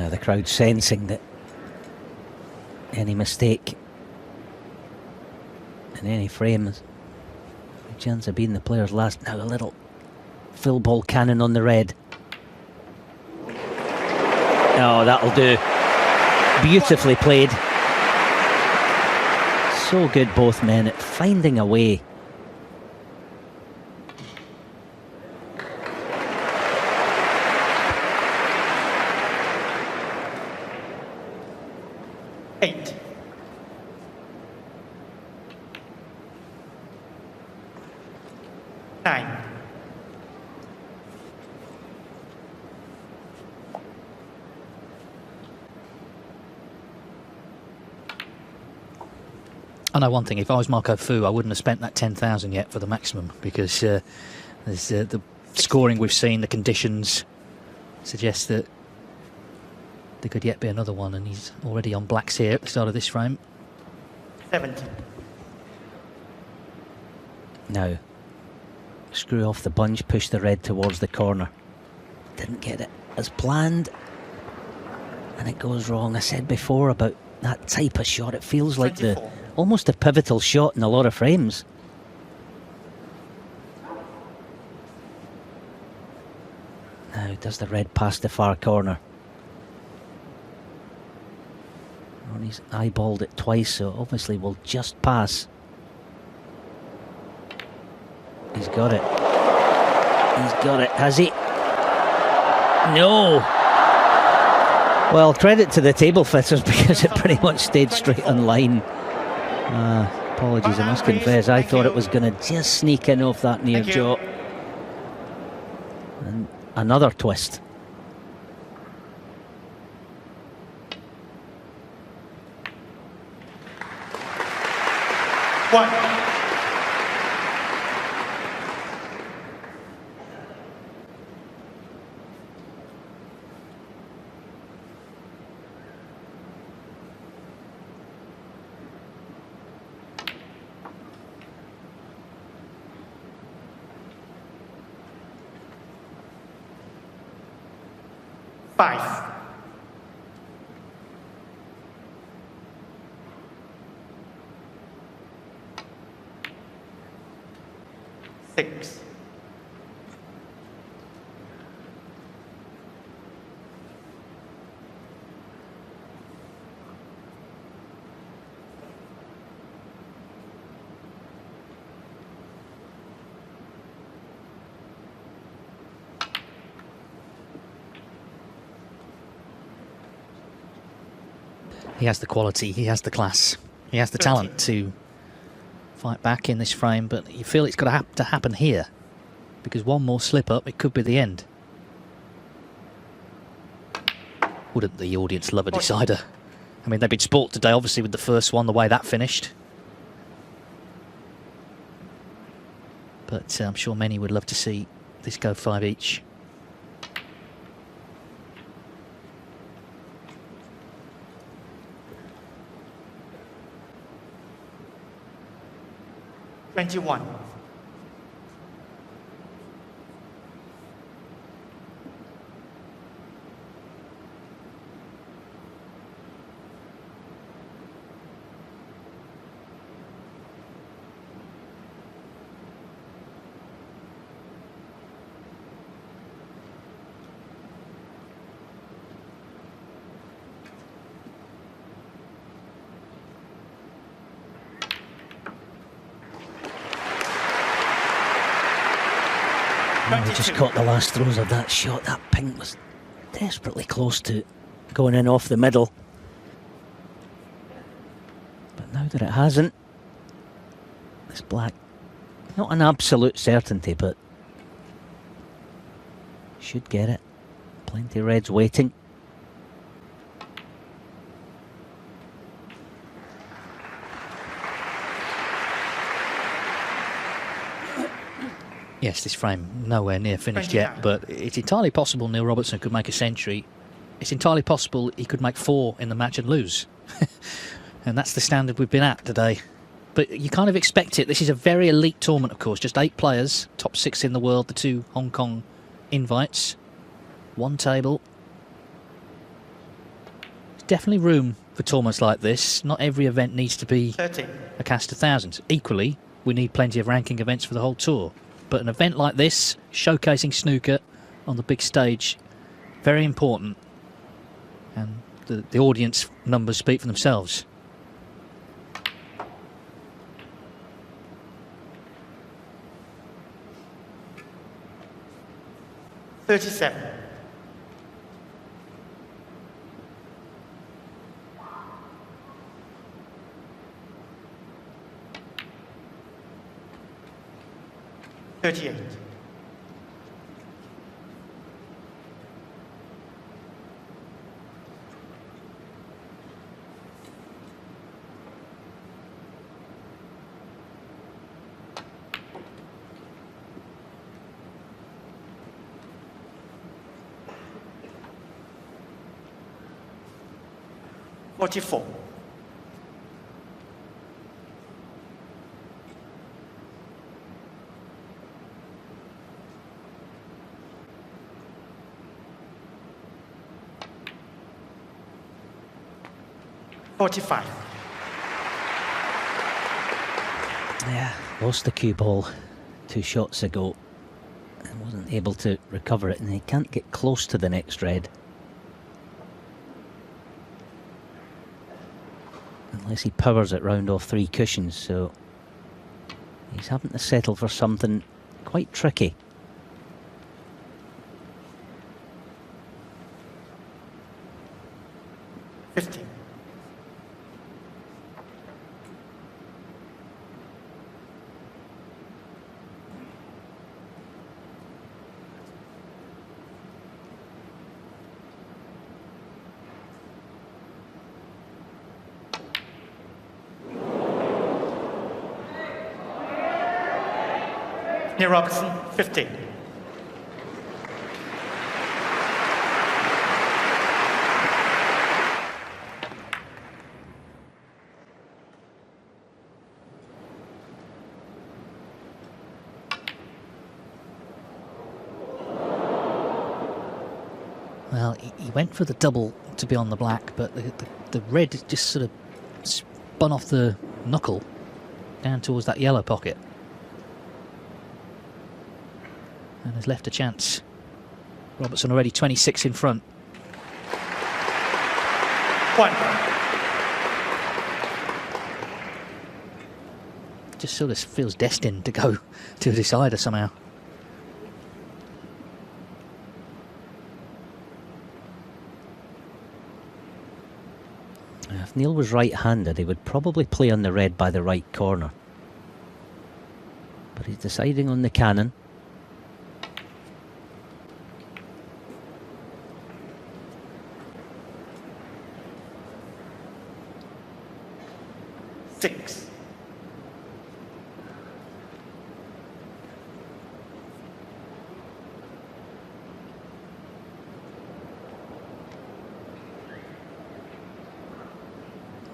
The crowd sensing that any mistake in any frame has a chance of being the player's last. Now a little full ball cannon on the red. Oh, that'll do. Beautifully played. So good, both men, at finding a way. I know one thing, if I was Marco Fu, I wouldn't have spent that 10,000 yet for the maximum, because there's, the scoring we've seen, the conditions suggest that there could yet be another one, and he's already on blacks here at the start of this frame. 70. Now, screw off the bunch, push the red towards the corner. Didn't get it as planned, and it goes wrong. I said before about that type of shot, it feels like 24. Almost a pivotal shot in a lot of frames. Now does the red pass the far corner. Ronnie's eyeballed it twice, so obviously will just pass. He's got it. He's got it, has he? No! Well, credit to the table fitters, because it pretty much stayed straight on line. Apologies, I must confess, I thought it was going to just sneak in off that near jaw. And another twist. One. 5. 6. He has the quality, he has the class, he has the talent to fight back in this frame, but you feel it's got to happen here, because one more slip up, it could be the end. Wouldn't the audience love a decider? I mean, they've been spoilt today, obviously, with the first one, the way that finished. But I'm sure many would love to see this go 5 each. $21. He just caught the last throws of that shot. That pink was desperately close to going in off the middle. But now that it hasn't, this black, not an absolute certainty, but should get it. Plenty of reds waiting. Yes, this frame nowhere near finished yet, but it's entirely possible Neil Robertson could make a century. It's entirely possible he could make 4 in the match and lose. And that's the standard we've been at today. But you kind of expect it. This is a very elite tournament, of course. Just 8 players, top 6 in the world, the 2 Hong Kong invites. 1 table. There's definitely room for tournaments like this. Not every event needs to be 13. a cast of thousands. Equally, we need plenty of ranking events for the whole tour. But an event like this, showcasing snooker on the big stage, very important. And the audience numbers speak for themselves. $37. 38. 44. 45. Yeah, lost the cue ball 2 shots ago and wasn't able to recover it, and he can't get close to the next red unless he powers it round off 3 cushions, so he's having to settle for something quite tricky. $50. Neil Robertson, 50. Well, Well, he went for the double to be on the black, but the red just sort of spun off the knuckle down towards that yellow pocket. And has left a chance. Robertson already 26 in front. 1. Just sort of feels destined to go to a decider somehow. If Neil was right-handed, he would probably play on the red by the right corner. But he's deciding on the cannon. Six.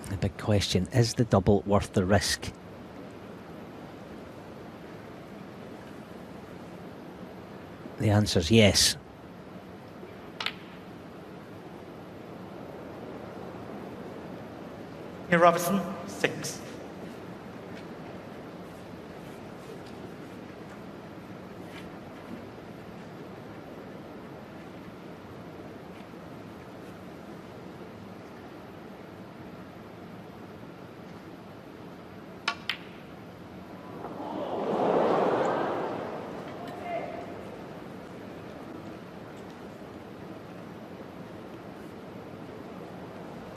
The big question, is the double worth the risk? The answer's yes. Here, Robertson, 6.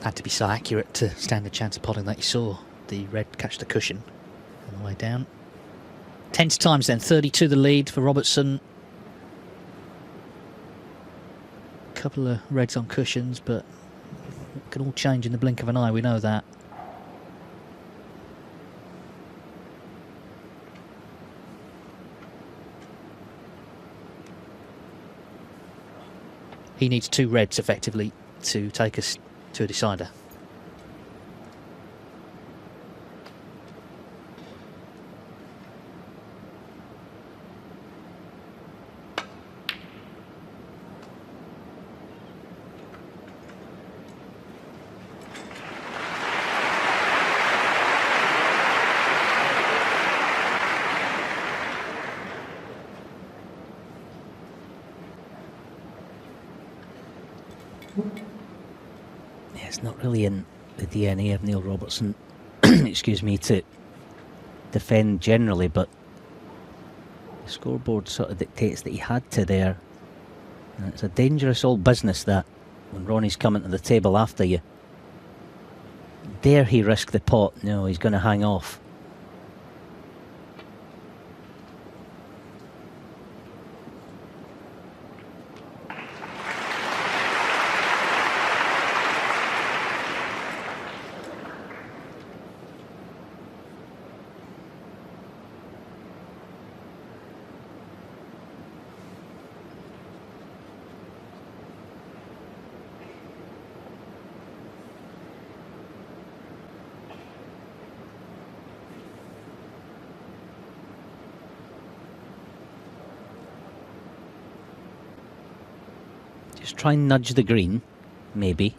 Had to be so accurate to stand a chance of potting that you saw the red catch the cushion on the way down. 10 times then, 32 the lead for Robertson. Couple of reds on cushions, but it can all change in the blink of an eye, we know that. He needs 2 reds effectively to take us to a decider. It's not really in the DNA of Neil Robertson, excuse me, to defend generally, but the scoreboard sort of dictates that he had to there. And it's a dangerous old business that when Ronnie's coming to the table after you. Dare he risk the pot? No, he's going to hang off. Just try and nudge the green, maybe.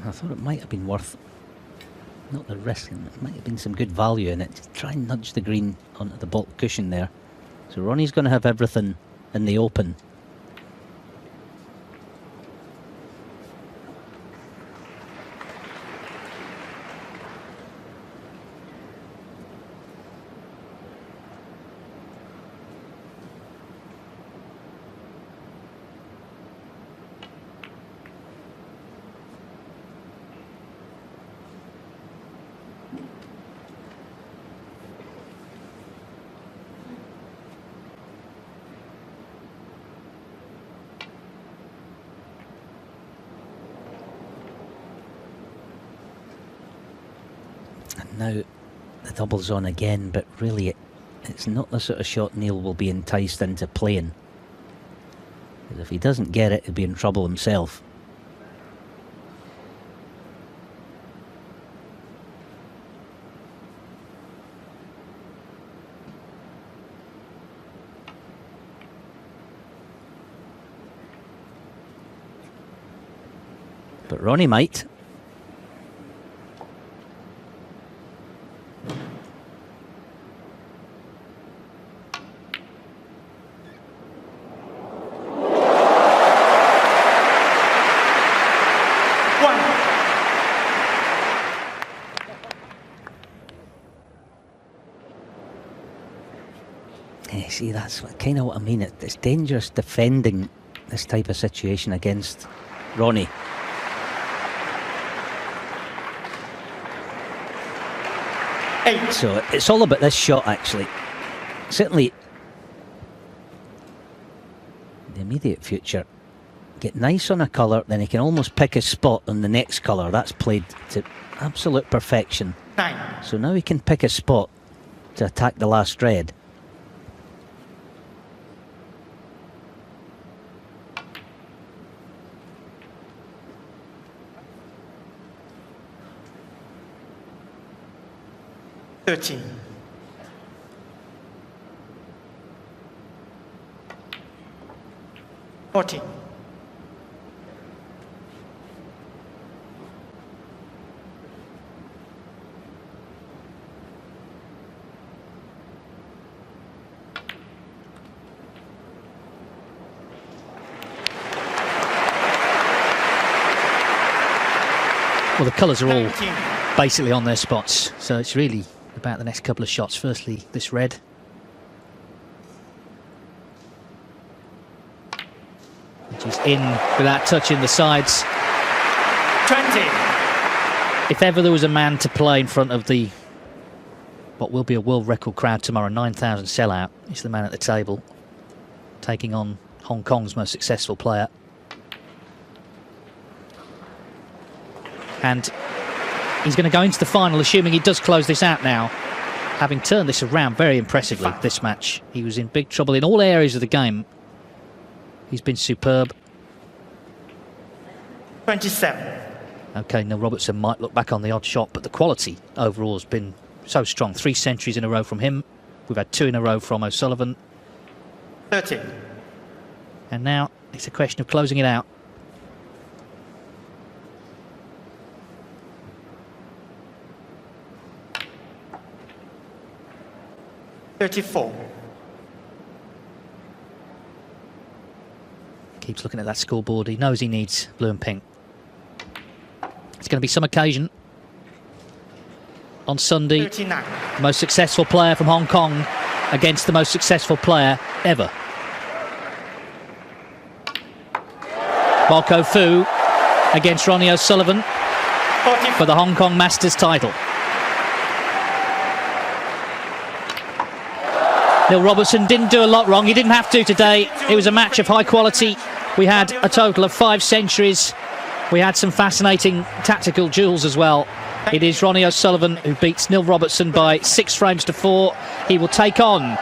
I thought it might have been worth, not the risk, it might have been some good value in it. Just try and nudge the green onto the baulk cushion there. So Ronnie's going to have everything in the open. Now the double's on again, but really it's not the sort of shot Neil will be enticed into playing. Because if he doesn't get it, he'll be in trouble himself. But Ronnie might. See, that's kind of what I mean. It's dangerous defending this type of situation against Ronnie. So it's all about this shot, actually. Certainly, the immediate future. Get nice on a colour, then he can almost pick a spot on the next colour. That's played to absolute perfection. 9. So now he can pick a spot to attack the last red. Thirteen. 14. Well, the colours are all 19. basically on their spots, so it's really about the next couple of shots. Firstly, this red. Which is in without touching the sides. 20. If ever there was a man to play in front of the what will be a world record crowd tomorrow, 9,000 sellout, he's the man at the table, taking on Hong Kong's most successful player. And he's going to go into the final, assuming he does close this out now, having turned this around very impressively, this match. He was in big trouble in all areas of the game. He's been superb. 27. OK, Neil Robertson might look back on the odd shot, but the quality overall has been so strong. 3 centuries in a row from him. We've had 2 in a row from O'Sullivan. 13. And now it's a question of closing it out. 34. Keeps looking at that scoreboard. He knows he needs blue and pink. It's going to be some occasion on Sunday. 39. The most successful player from Hong Kong against the most successful player ever. Marco Fu against Ronnie O'Sullivan 44. for the Hong Kong Masters title. Neil Robertson didn't do a lot wrong. He didn't have to today. It was a match of high quality. We had a total of 5 centuries. We had some fascinating tactical duels as well. It is Ronnie O'Sullivan who beats Neil Robertson by 6 frames to 4. He will take on